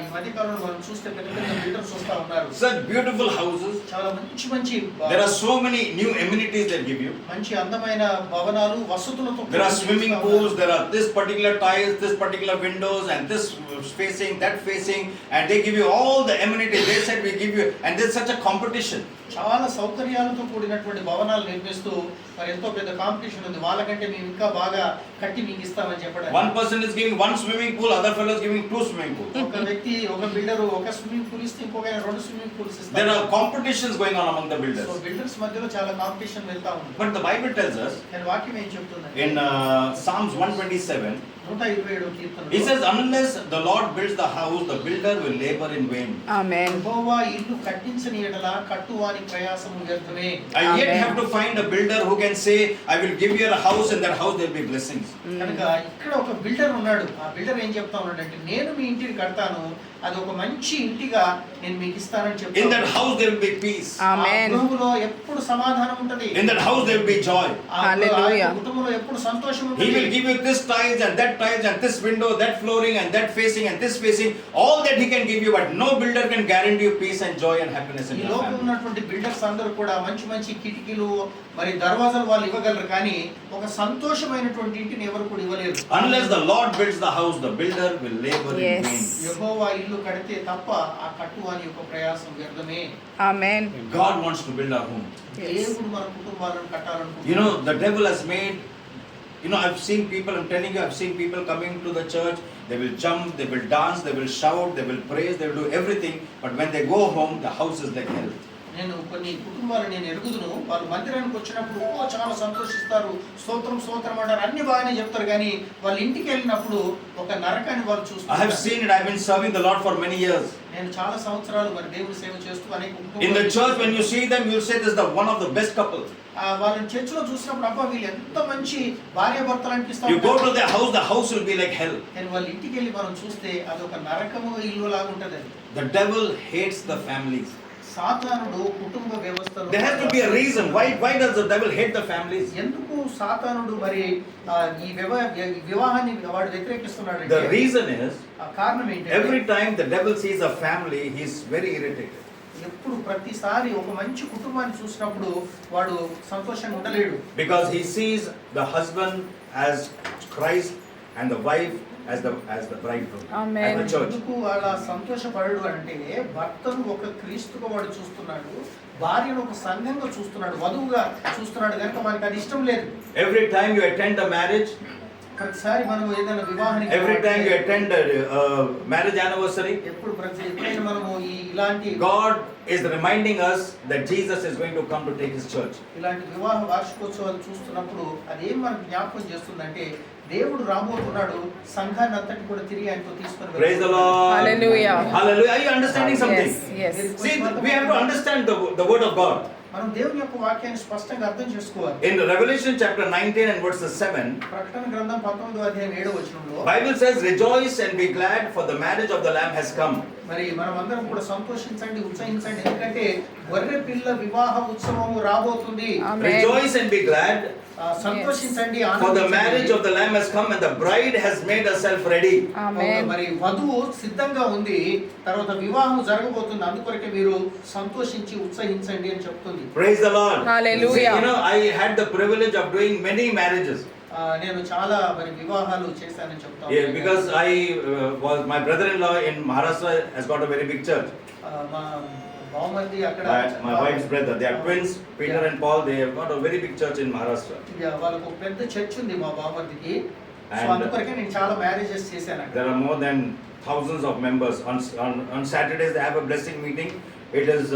ఈ మధ్య కాలంలో మనం చూస్తే పెద్ద పెద్ద బిల్డర్స్ వస్తా ఉన్నారు. Such beautiful houses. చాలా మంచి There are so many new amenities they give you. మంచి అందమైన భవనాలు వసతులతో. There are swimming pools, there are this particular tiles, this particular windows, and this facing, that facing, and they give you all the amenities. They said we give you, and there's such a competition. చాలా సౌకర్యాలతో కూడినటువంటి భవనాలు నిర్మిస్తూ మరి ఎంతో పెద్ద competition ఉంది. వాళ్ళకంటే మేము ఇంకా బాగా కట్టి మీకు ఇస్తామని చెప్పడం. One person is giving one swimming pool, other fellow is giving two swimming pools. ఒక వ్యక్తి ఒక బిల్డర్ ఒక స్విమ్మింగ్ పూల్ ఇస్తే ఇంకొక ఆయన 2 స్విమ్మింగ్ పూల్స్ ఇస్తారు. There are competitions going on among the so builders. Builders మధ్యలో చాలా కాంపిటీషన్ వెళ్తా ఉంది. But the Bible tells us నేను వాక్యం ఏం చెప్తుందంటే in Psalms 127, 127 కీర్తనలో it says, unless the Lord builds the house, the builder will labor in vain. Amen. యెహోవా ఇల్లు కట్టించని యెడల కట్టువాని ప్రయాసము వ్యర్థమే. I yet Amen. have to find a builder who can say, I will give you a house, and that house there will be blessings. కనుక ఇక్కడ ఒక builder ఉన్నాడు. ఆ builder ఏం చెప్తా ఉన్నాడంటే నేను మీ ఇంటిని కడతాను, అది ఒక మంచి ఇంటిగా నేను మీకు ఇస్తానని In చెప్తాను. that house there will be peace. Amen. ఆ గృహంలో ఎప్పుడు సమాధానం ఉంటది. In that house there will be joy. Hallelujah. కుటుంబంలో ఎప్పుడు సంతోషం He ఉంటుంది. will give you this tiles and that tiles and this window, that flooring and that facing and this facing. All that he can give you, but no builder can guarantee you peace and joy and happiness in ఈ your లోకంలో family. ఉన్నటువంటి builders అందరూ కూడా మంచి మంచి కిటికీలు మరి దర్వాజాలు వాళ్ళు ఇవ్వగలరు కానీ ఒక సంతోషమైనటువంటి ఇంటిని ఎవరు కూడా ఇవ్వలేరు. Unless the Lord builds the house, the builder will labor in Yes. vain. యెహోవా ఇల్లు కడితే తప్ప ఆ కట్టువాని యొక్క ప్రయాసం వ్యర్థమే. Amen. God wants to build our home. Yes. దేవుడు మన కుటుంబాలను కట్టాలనుకుంటున్నాడు. You know, the devil has made, I've seen people, I'm telling you, I've seen people coming to the church, they will jump, they will dance, they will shout, they will praise, they will do everything, but when they go home, the house is like hell. నేను కొన్ని కుటుంబాలు నేను ఎరుగుదును. వాళ్ళు మందిరానికి వచ్చినప్పుడు చాలా సంతోషిస్తారు, స్తోత్రం స్తోత్రం అంటారు, అన్ని బాగానే చెప్తారు కానీ వాళ్ళ ఇంటికి వెళ్ళినప్పుడు ఒక నరకాన్ని వాళ్ళు I have చూస్తారు. seen it, I've been serving the Lord for many years. నేను చాలా సంవత్సరాలు మరి దేవుని సేవ చేస్తూ అనేక In the church, when you see them, you'll say this is the one of the best couples. వాళ్ళని చర్చిలో చూసినప్పుడు అబ్బా వీళ్ళు ఎంత మంచి భార్య భర్తలు అనిపిస్తారు. You go to their house, the house will be like hell. కానీ వాళ్ళ ఇంటికి వెళ్ళి మనం చూస్తే అది ఒక నరకము ఇల్లు లాగా ఉంటది. అది The devil hates the families. సాతానుడు కుటుంబ వ్యవస్థలో There has to be a reason. Why does the devil hate the families? ఎందుకు సాతానుడు మరి ఈ వివాహాన్ని వాడు వ్యతిరేకిస్తున్నాడు The అంటే reason is, ఆ కారణం ఏంటంటే every time the devil sees a family, he's very irritated. ఎప్పుడు ప్రతిసారి ఒక మంచి కుటుంబాన్ని చూసినప్పుడు వాడు సంతోషంగా ఉండలేడు. Because he sees the husband as Christ and the wife as the bridegroom, Amen. as the church. ఎందుకు అలా సంతోషపడడు అంటే భర్తను ఒక క్రీస్తుగా వాడు చూస్తున్నాడు, భార్యను ఒక సంఘంగా చూస్తున్నాడు, వధువుగా చూస్తున్నాడు కనుక మనకి అది ఇష్టం లేదు. Every time you attend a marriage, ప్రతిసారి మనం ఏదైనా వివాహానికి every time you attend a marriage anniversary, ఎప్పుడైనా మనము ఇలాంటి God is reminding us that Jesus is going to come to take his church. ఇలాంటి వివాహ వార్షికోత్సవాలు చూస్తున్నప్పుడు అదేం మనకు జ్ఞాపకం చేస్తుందంటే దేవుడు రాబోతున్నాడు, సంఘాన్ని అంతటి కూడా తిరిగి ఆయనతో తీసుకొని Praise the Lord. Hallelujah. Hallelujah. Are you understanding something? Yes. Yes. See, we have to understand the word of God. మనం దేవుని యొక్క వాక్యాన్ని స్పష్టంగా అర్థం చేసుకోవాలి. In Revelation chapter 19 and verses 7, ప్రకటన గ్రంథం 19వ అధ్యాయం 7వ వచనంలో Bible says, rejoice and be glad, for the marriage of the Lamb has come. మరి మనం అందరం కూడా సంతోషించండి, ఉత్సహించండి, ఎందుకంటే గొర్రె పిల్ల వివాహ ఉత్సవము రాబోతుంది. Amen. Rejoice and be glad, సంతోషించండి, for the ఆనందించండి. marriage of the Lamb has come and the bride has made herself ready. Amen. మరి వధువు సిద్ధంగా ఉంది, తర్వాత వివాహం జరగబోతుంది, అందుకొరకే మీరు సంతోషించి ఉత్సహించండి అని చెప్తుంది. Praise the Lord. Hallelujah. See, I had the privilege of doing many marriages. నేను చాలా మరి వివాహాలు చేశానని చెప్తాను. Yeah, because my brother-in-law in Maharashtra has got a very big church. మా బావమరిది అక్కడ My wife's brother, they are twins, Peter and Paul. They have got a very big church in Maharashtra. వాళ్ళకు ఒక పెద్ద చర్చ్ ఉంది మా బావమరిదికి. So And అందుకొరకే నేను చాలా మ్యారేజెస్ చేశాను అక్కడ. there are more than thousands of members. On Saturdays they have a blessing meeting. It is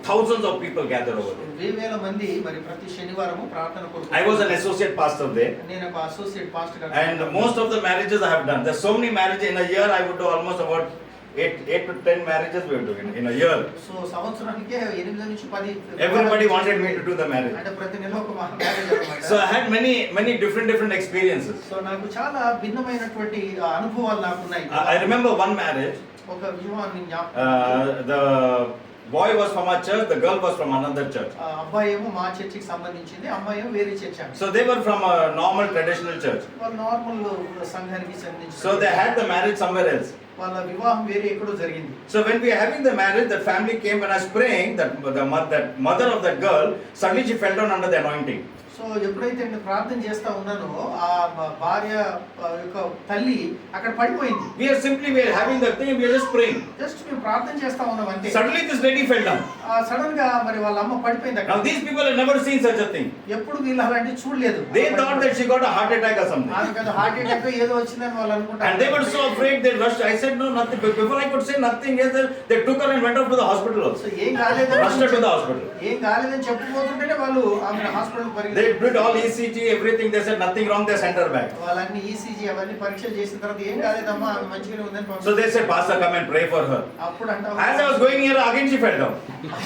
thousands of people gather over there. వేల మంది మరి ప్రతి శనివారము ప్రార్థన కొరకు. I was an associate pastor there. నేను ఒక అసోసియేట్ పాస్టర్ గా. And most of the marriages I have done. There's so many marriages in a year. I would do almost about 8 to 10 marriages we were doing in a year. So సంవత్సరానికే 8 నుంచి 10 Everybody wanted me to do the marriage. అంటే ప్రతి నెల ఒక marriage అన్నమాట. So I had many different experiences. So నాకు చాలా భిన్నమైనటువంటి అనుభవాలు నాకు ఉన్నాయి. I remember one marriage. ఒక వివాహాన్ని జ్ఞాపకం. The boy was from our church, the girl was from another church. అబ్బాయి ఏమో మా చర్చికి సంబంధించింది, అమ్మాయి ఏమో వేరే చర్చ్ అంట. So they were from a normal traditional church. వాళ్ళు నార్మల్ సంఘానికి సంబంధించి. So they had the marriage somewhere else. వాళ్ళ వివాహం వేరే ఎక్కడో జరిగింది. So when we were having the marriage, the family came when I was praying, that mother of that girl, suddenly she fell down under the anointing. So ఎప్పుడైతే నేను ప్రార్థన చేస్తా ఉన్నానో ఆ భార్య యొక్క తల్లి అక్కడ పడిపోయింది. We are having the thing, we are just praying. Just మేము ప్రార్థన చేస్తా ఉన్నాం అంతే. Suddenly this lady fell down. Sudden గా మరి వాళ్ళ అమ్మ పడిపోయింది అక్కడ. Now these people have never seen such a thing. ఎప్పుడు వీళ్ళు అలాంటి చూడలేదు. They thought that she got a heart attack or something. ఆమెకు హార్ట్ అటాక్ ఏదో వచ్చిందని వాళ్ళు అనుకుంటారు. And they were so afraid, they rushed. I said no, nothing. Before I could say nothing, yes, they took her and went off to the hospital also. So ఏం కాలేదని Rushed her to the hospital. ఏం కాలేదని చెప్పబోతుంటేనే వాళ్ళు ఆమె hospital పరిగెత్తారు. They did all ECG, everything. They said nothing wrong. They sent her back. వాళ్ళన్ని ECG అవన్నీ పరీక్షలు చేసిన తర్వాత ఏం కాలేదమ్మా ఆమె మంచిగానే ఉందని So పంపించారు. they said, Pastor, come and pray for her. అప్పుడు అంటావు As I was going here, again she fell down.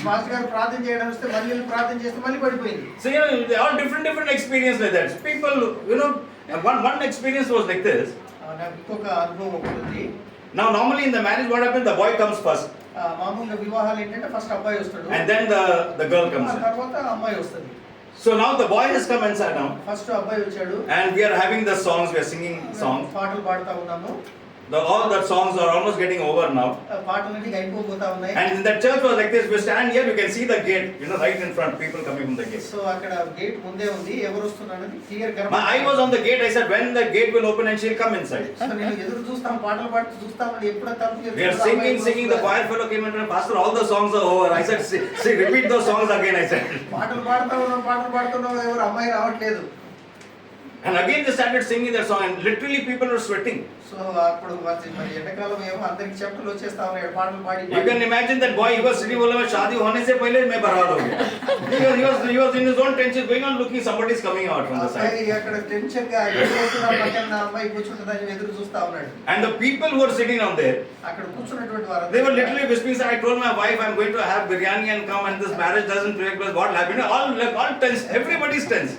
Master గారు ప్రార్థన చేయడం వస్తే మళ్ళీ వెళ్ళి ప్రార్థన చేస్తే మళ్ళీ పడిపోయింది. So they all different experience like that. People, one experience was like this. నాకు ఇంకొక అనుభవం ఒకటి ఉంది. Now normally in the marriage, what happens? The boy comes first, మామూలుగా వివాహాలు ఏంటంటే ఫస్ట్ అబ్బాయి వస్తాడు, and then the girl comes ఆ in. తర్వాత అమ్మాయి వస్తుంది. So now the boy has come and sat down, first అబ్బాయి వచ్చాడు, and we are having the songs. We are singing songs. పాటలు పాడుతా ఉన్నాము. All the songs are almost getting over now. పాటలన్నీ అయిపోతా ఉన్నాయి. And in that church was like this. We stand here, you can see the gate, right in front, people coming from the gate. So అక్కడ gate ముందే ఉంది, ఎవరు వస్తున్నారని clear గా. I was on the gate. I said, when the gate will open and she'll come inside. So నేను ఎదురు చూస్తాం, పాటలు పాడుతూ చూస్తామని ఎప్పుడు తలుపు We are singing. The choir fellow came and said, Pastor, all the songs are over. I said, see, repeat those songs again. I said. పాటలు పాడుతున్నాం, ఎవరు అమ్మాయి రావట్లేదు. And again they started singing that song, and literally people were sweating. So అప్పుడు మరి ఎండాకాలం ఏమో అందరికి చెమటలు వచ్చేస్తా ఉన్నాయి పాటలు పాడి. You can imagine that boy, he was sitting बोला मैं शादी होने से पहले मैं बर्बाद हो गया. He was in his own tension, going on looking, somebody is coming out from the side. అక్కడ టెన్షన్ గా ఎదురుస్తున్నా పక్కన అమ్మాయి కూర్చుంటుందని ఎదురు చూస్తా ఉన్నాడు. And the people who were sitting down there, అక్కడ కూర్చున్నటువంటి వారు they were literally whispering. I told my wife, I'm going to have biryani and come, and this marriage doesn't take place. What happened? All tense. Everybody's tense.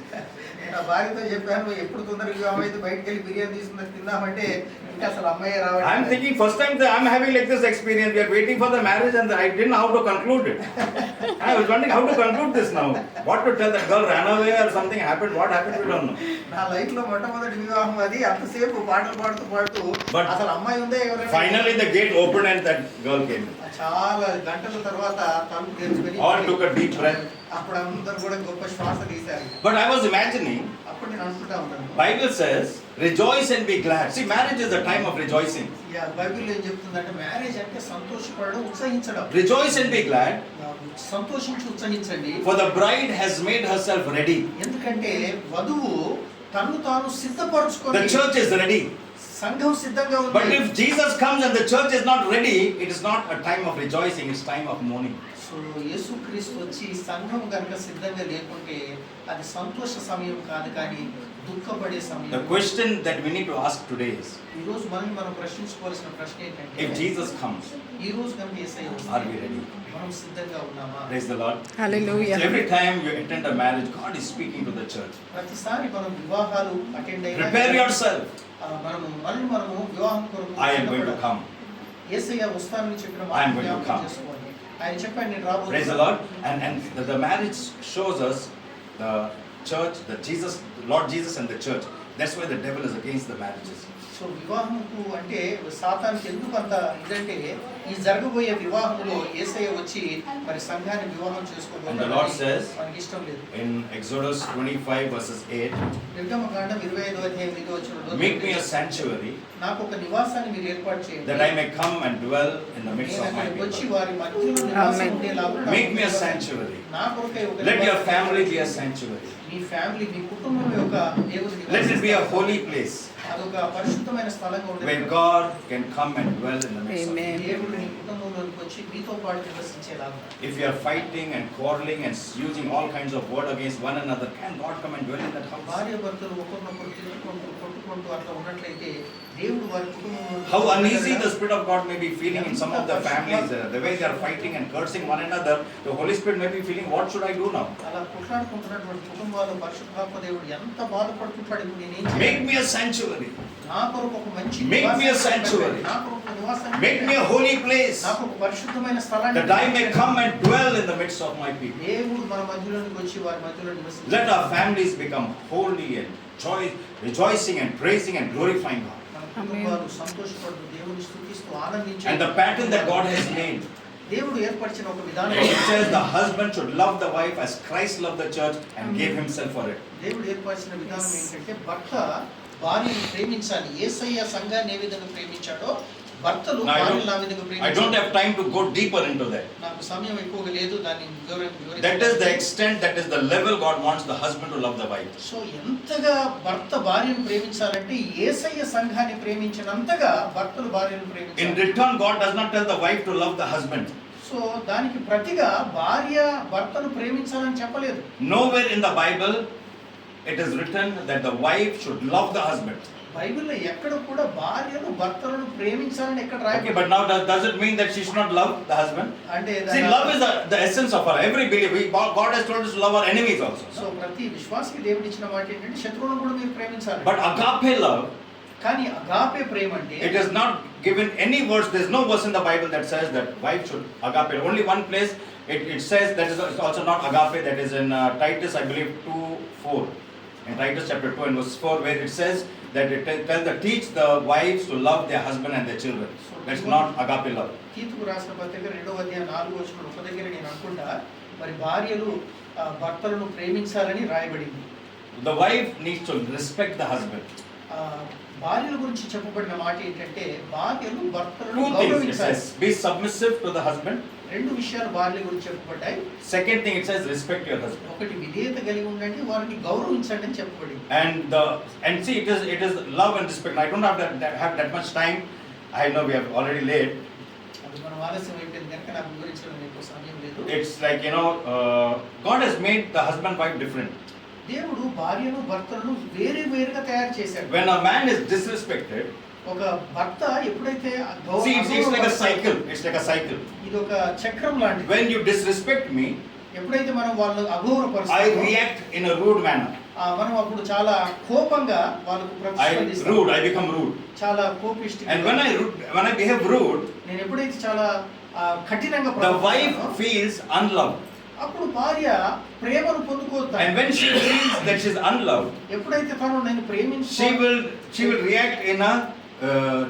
నా భార్యతో చెప్పాను, ఎప్పుడు తొందరగా వివాహం అయితే బయటకు వెళ్ళి బిర్యానీ తీసుకుని తిందామంటే ఇంకా అసలు అమ్మాయి రావాలి. I'm thinking first time I'm having like this experience. We are waiting for the marriage, and I didn't know how to conclude it. I was wondering how to conclude this now. What to tell that girl ran away or something happened? What happened? We don't know. నా life లో మొట్టమొదటి వివాహం అది. అంతసేపు పాటలు పాడుతూ But అసలు అమ్మాయి ఉందా ఎవరైనా. Finally the gate opened and that girl came. చాలా గంటల తర్వాత తలుపు తెరుచుకొని All took a deep breath. అప్పుడు అందరూ కూడా గొప్ప శ్వాస తీశారు. But I was imagining, అప్పుడు నేను అనుకుంటా ఉంటాను, Bible says, rejoice and be glad. See, marriage is a time of rejoicing. Bible ఏం చెప్తుందంటే మ్యారేజ్ అంటే సంతోషపడడం, ఉత్సహించడం. Rejoice and be glad, సంతోషించి ఉత్సహించండి. for the bride has made herself ready. ఎందుకంటే వధువు తన్ను తాను సిద్ధపరచుకొని, The church is ready. సంఘం సిద్ధంగా But ఉంది. if Jesus comes and the church is not ready, it is not a time of rejoicing, it's time of mourning. So యేసుక్రీస్తు వచ్చి సంఘం కనుక సిద్ధంగా లేకుంటే అది సంతోష సమయం కాదు, కానీ దుఃఖపడే The సమయం. question that we need to ask today is, ఈ రోజు మనం ప్రశ్నించుకోవాల్సిన ప్రశ్న ఏంటంటే, if Jesus comes, ఈ రోజు కనుక యేసయ్య are వస్తే we ready? మనం సిద్ధంగా ఉన్నామా? Praise the Lord. Hallelujah. So every time you attend a marriage, God is speaking to the church. ప్రతిసారి మనం వివాహాలు అటెండ్ అయినా Prepare yourself. మనము వివాహం కొరకు I am going to come. యేసయ్య వస్తానని చెప్పిన I am మాట going to జ్ఞాపకం come. చేసుకోవాలి. ఆయన చెప్పాడు నేను Praise the రాబోతున్నాను. Lord. And the marriage shows us the church, Lord Jesus and the church. That's why the devil is against the marriages. So వివాహముకు అంటే సాతానికి ఎందుకు అంత ఇదంటే, ఈ జరగబోయే వివాహంలో యేసయ్య వచ్చి మరి సంఘాన్ని వివాహం And the Lord చేసుకోబోతున్నాడు. says మనకి ఇష్టం లేదు. in Exodus 25 verses 8, నిర్గమకాండం 25వ అధ్యాయం 8వ వచనంలో, make me a sanctuary నాకు ఒక నివాసాన్ని మీరు ఏర్పాటు చేయండి, that I may come and dwell in the midst నేను of my అక్కడికి వచ్చి people. వారి మధ్యలో నివాసం Amen. ఉండేలాగా Make me a sanctuary. నా కొరకై ఒక Let your నివాసం family be a ఏర్పాటు sanctuary. మీ ఫ్యామిలీ, మీ కుటుంబం యొక్క దేవుని Let it be a నివాసం. holy place అదొక పరిశుద్ధమైన స్థలంగా where ఉండేది. God can come and dwell in the midst of Amen. you. దేవుడు నీ కుటుంబం కుటుంబంలోనికి వచ్చి మీతో పాటు నివసించేలాగా. If you are fighting and quarreling and using all kinds of word against one another, can God come and dwell in that house? భార్య భర్తలు ఒకరినొకరు తిరుగుకుంటూ కొట్టుకుంటూ అట్లా ఉన్నట్లయితే దేవుడు వారి కుటుంబంలో How uneasy the Spirit of God may be feeling in some of the families, the way they are fighting and cursing one another, the Holy Spirit may be feeling, what should I do now? అలా కొట్లాడుకుంటున్నటువంటి కుటుంబాలు పరిశుద్ధాత్మ దేవుడు ఎంత బాధపడుతుంటాడు. ఇప్పుడు నేనేం Make చేయాలి? me a sanctuary. నా కొరకు ఒక మంచి Make me a నివాసాన్ని sanctuary. నా కొరకు ఒక నివాసాన్ని Make me a holy place, నాకు ఒక పరిశుద్ధమైన స్థలాన్ని that I may come and dwell in the midst of my people. దేవుడు మన మధ్యలోనికి వచ్చి వారి మధ్యలో నివసించాలి. Let our families become holy and rejoicing and praising and glorifying God. మన కుటుంబాలు సంతోషపడుతూ దేవుని స్తుతిస్తూ ఆనందించే And the pattern that God has made, దేవుడు ఏర్పరిచిన ఒక విధానం. it says the husband should love the wife as Christ loved the church and gave himself for it. దేవుడు ఏర్పరిచిన విధానం ఏంటంటే భర్త భార్యను ప్రేమించాలి. యేసయ్య సంఘాన్ని ఏ విధంగా ప్రేమించాడో భర్తలు Now, భార్యను ఆ విధంగా I don't ప్రేమించాలి. have time to go deeper into that. నాకు సమయం ఎక్కువగా లేదు దాన్ని That is the extent, that is the level God wants the husband to love the wife. So ఎంతగా భర్త భార్యను ప్రేమించాలంటే యేసయ్య సంఘాన్ని ప్రేమించినంతగా భర్తలు భార్యను In ప్రేమించాలి. return, God does not tell the wife to love the husband. So దానికి ప్రతిగా భార్య భర్తను ప్రేమించాలని చెప్పలేదు. Nowhere in the Bible it is written that the wife should love the husband. బైబిల్లో ఎక్కడ కూడా భార్యను భర్తలను ప్రేమించాలని ఎక్కడ Okay, రాయబడింది? but now does it mean that she should not love the husband? అంటే See, love is the essence of our every believer. God has told us to love our enemies also. So ప్రతి విశ్వాసికి దేవుడు ఇచ్చిన మాట ఏంటంటే శత్రువులను కూడా మీరు ప్రేమించాలి. But agape love, కానీ అగాపే ప్రేమ అంటే it is not given any verse. There is no verse in the Bible that says that wife should agape. Only one place it says that is also not agape. That is in Titus, I believe 2:4. In Titus chapter 2 and verse 4, where it says that it tells the teach the wives to love their husband and their children. That's not agape love. తీతుకు రాసిన పత్రిక 2వ అధ్యాయం 4వ వచనం ఒక దగ్గర నేను అనుకుంటా మరి భార్యలు భర్తలను ప్రేమించాలని రాయబడింది. The wife needs to respect the husband. భార్యల గురించి చెప్పబడిన మాట ఏంటంటే భార్యలు భర్తలను Two things it గౌరవించాలి. says: be submissive to the husband. రెండు విషయాలు భార్యల గురించి చెప్పబడ్డాయి. Second thing it says respect your husband. ఒకటి విధేయత కలిగి ఉండండి, వారిని గౌరవించండి అని చెప్పబడింది. And see, it is love and respect. I don't have that much time. I know we are already late. అది మనం ఆలస్యం అయిపోయింది కనుక నాకు వివరించడం ఎక్కువ సమయం లేదు. It's like, God has made the husband wife different. దేవుడు భార్యను భర్తలను వేరే వేరుగా తయారు చేశాడు. When a man is disrespected, ఒక భర్త ఎప్పుడైతే see, it's like a cycle. It's like a cycle. ఇది ఒక చక్రం లాంటిది. When you disrespect me, ఎప్పుడైతే మనం వాళ్ళని I అగౌరవపరుస్తామో react in a rude manner. మనం అప్పుడు చాలా కోపంగా వాళ్ళకు ప్రతిస్పందిస్తాం. I become rude. చాలా కోపిష్టి. And when I behave rude, నేను ఎప్పుడైతే చాలా కఠినంగా the wife ప్రవర్తిస్తానో, feels unloved. అప్పుడు భార్య ప్రేమను పొందుకోతాడు. And when she feels that she's unloved, ఎప్పుడైతే తను నేను ప్రేమించు she will react in a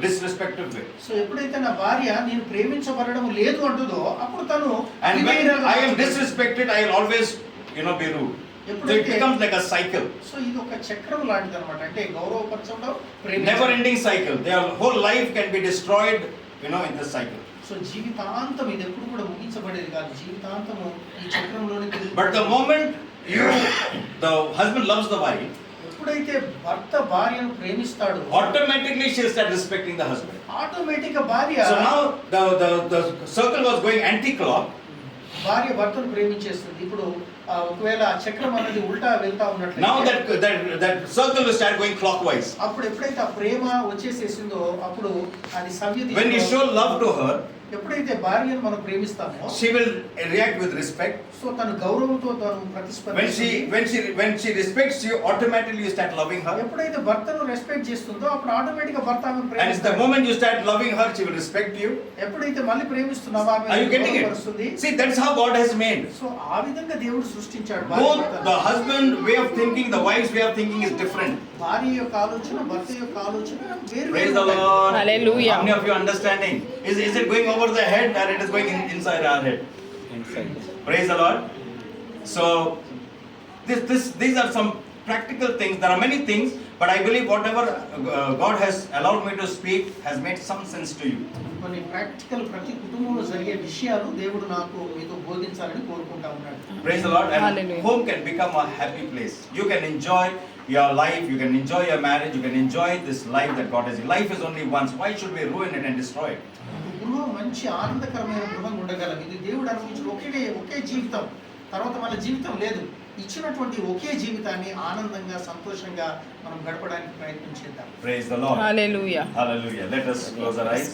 disrespectful way. So ఎప్పుడైతే నా భార్య నేను ప్రేమించబడడం లేదు అంటుందో అప్పుడు తను And when విధేయురాలుగా I am మార్చబడతాడు. disrespected, I will always be rude. So it becomes like a cycle, so ఇది ఒక చక్రం లాంటిది అనమాట. అంటే గౌరవపరచడం never ending cycle. Their whole life can be destroyed in this cycle. So జీవితాంతం ఇది ఎప్పుడు కూడా ముగించబడేది కాదు. జీవితాంతము ఈ చక్రంలోనే But the moment the husband loves the wife, ఎప్పుడైతే భర్త భార్యను ప్రేమిస్తాడో automatically she'll start respecting the husband. Automatic గా భార్య So now the circle was going anti-clock. భార్య భర్తను ప్రేమించేస్తుంది. ఇప్పుడు ఒకవేళ ఆ చక్రం అనేది ఉల్టా వెళ్తా Now ఉన్నట్లయితే that circle will start going clockwise. అప్పుడు ఎప్పుడైతే ఆ ప్రేమ వచ్చేసేసిందో అప్పుడు అది సవ్య When you show love to her, ఎప్పుడైతే భార్యను మనం ప్రేమిస్తామో she will react with respect. So తను గౌరవంతో తను ప్రతిస్పందిస్తుంది. When she respects you, automatically you start loving her. ఎప్పుడైతే భర్తను రెస్పెక్ట్ చేస్తుందో అప్పుడు ఆటోమేటిక్ గా భర్త ఆమెను And the ప్రేమిస్తాడు. moment you start loving her, she will respect you. ఎప్పుడైతే మళ్ళీ ప్రేమిస్తున్నావో ఆమె Are you getting గౌరవపరుస్తుంది. it? See, that's how God has made. So ఆ విధంగా దేవుడు సృష్టించాడు. భార్య Both భర్తలను. the husband way of thinking, the wife's way of thinking is different. భార్య యొక్క ఆలోచన భర్త యొక్క ఆలోచన వేరు Praise the వేరు ఉంటాయి. Lord. Hallelujah. How many of you understanding? Is it going over the head or it is going inside our head? Praise the Lord. So these are some practical things. There are many things, but I believe whatever God has allowed me to speak has made some sense to you. కొన్ని practical ప్రతి కుటుంబంలో జరిగే విషయాలు దేవుడు నాకు మీతో బోధించాలని కోరుకుంటా ఉన్నాడు. Praise the Lord. And Hallelujah. home can become a happy place. You can enjoy your life, you can enjoy your marriage, you can enjoy this life that God has. Life is only once. Why should we ruin it and destroy it? గృహం మంచి ఆనందకరమైన గృహంగా ఉండగలం. ఇది దేవుడు అనుభవించిన ఒకే జీవితం, తర్వాత మన జీవితం లేదు. ఇచ్చినటువంటి ఒకే జీవితాన్ని ఆనందంగా సంతోషంగా మనం గడపడానికి ప్రయత్నం చేద్దాం. Praise the Lord. Hallelujah. Hallelujah. Let us close our eyes.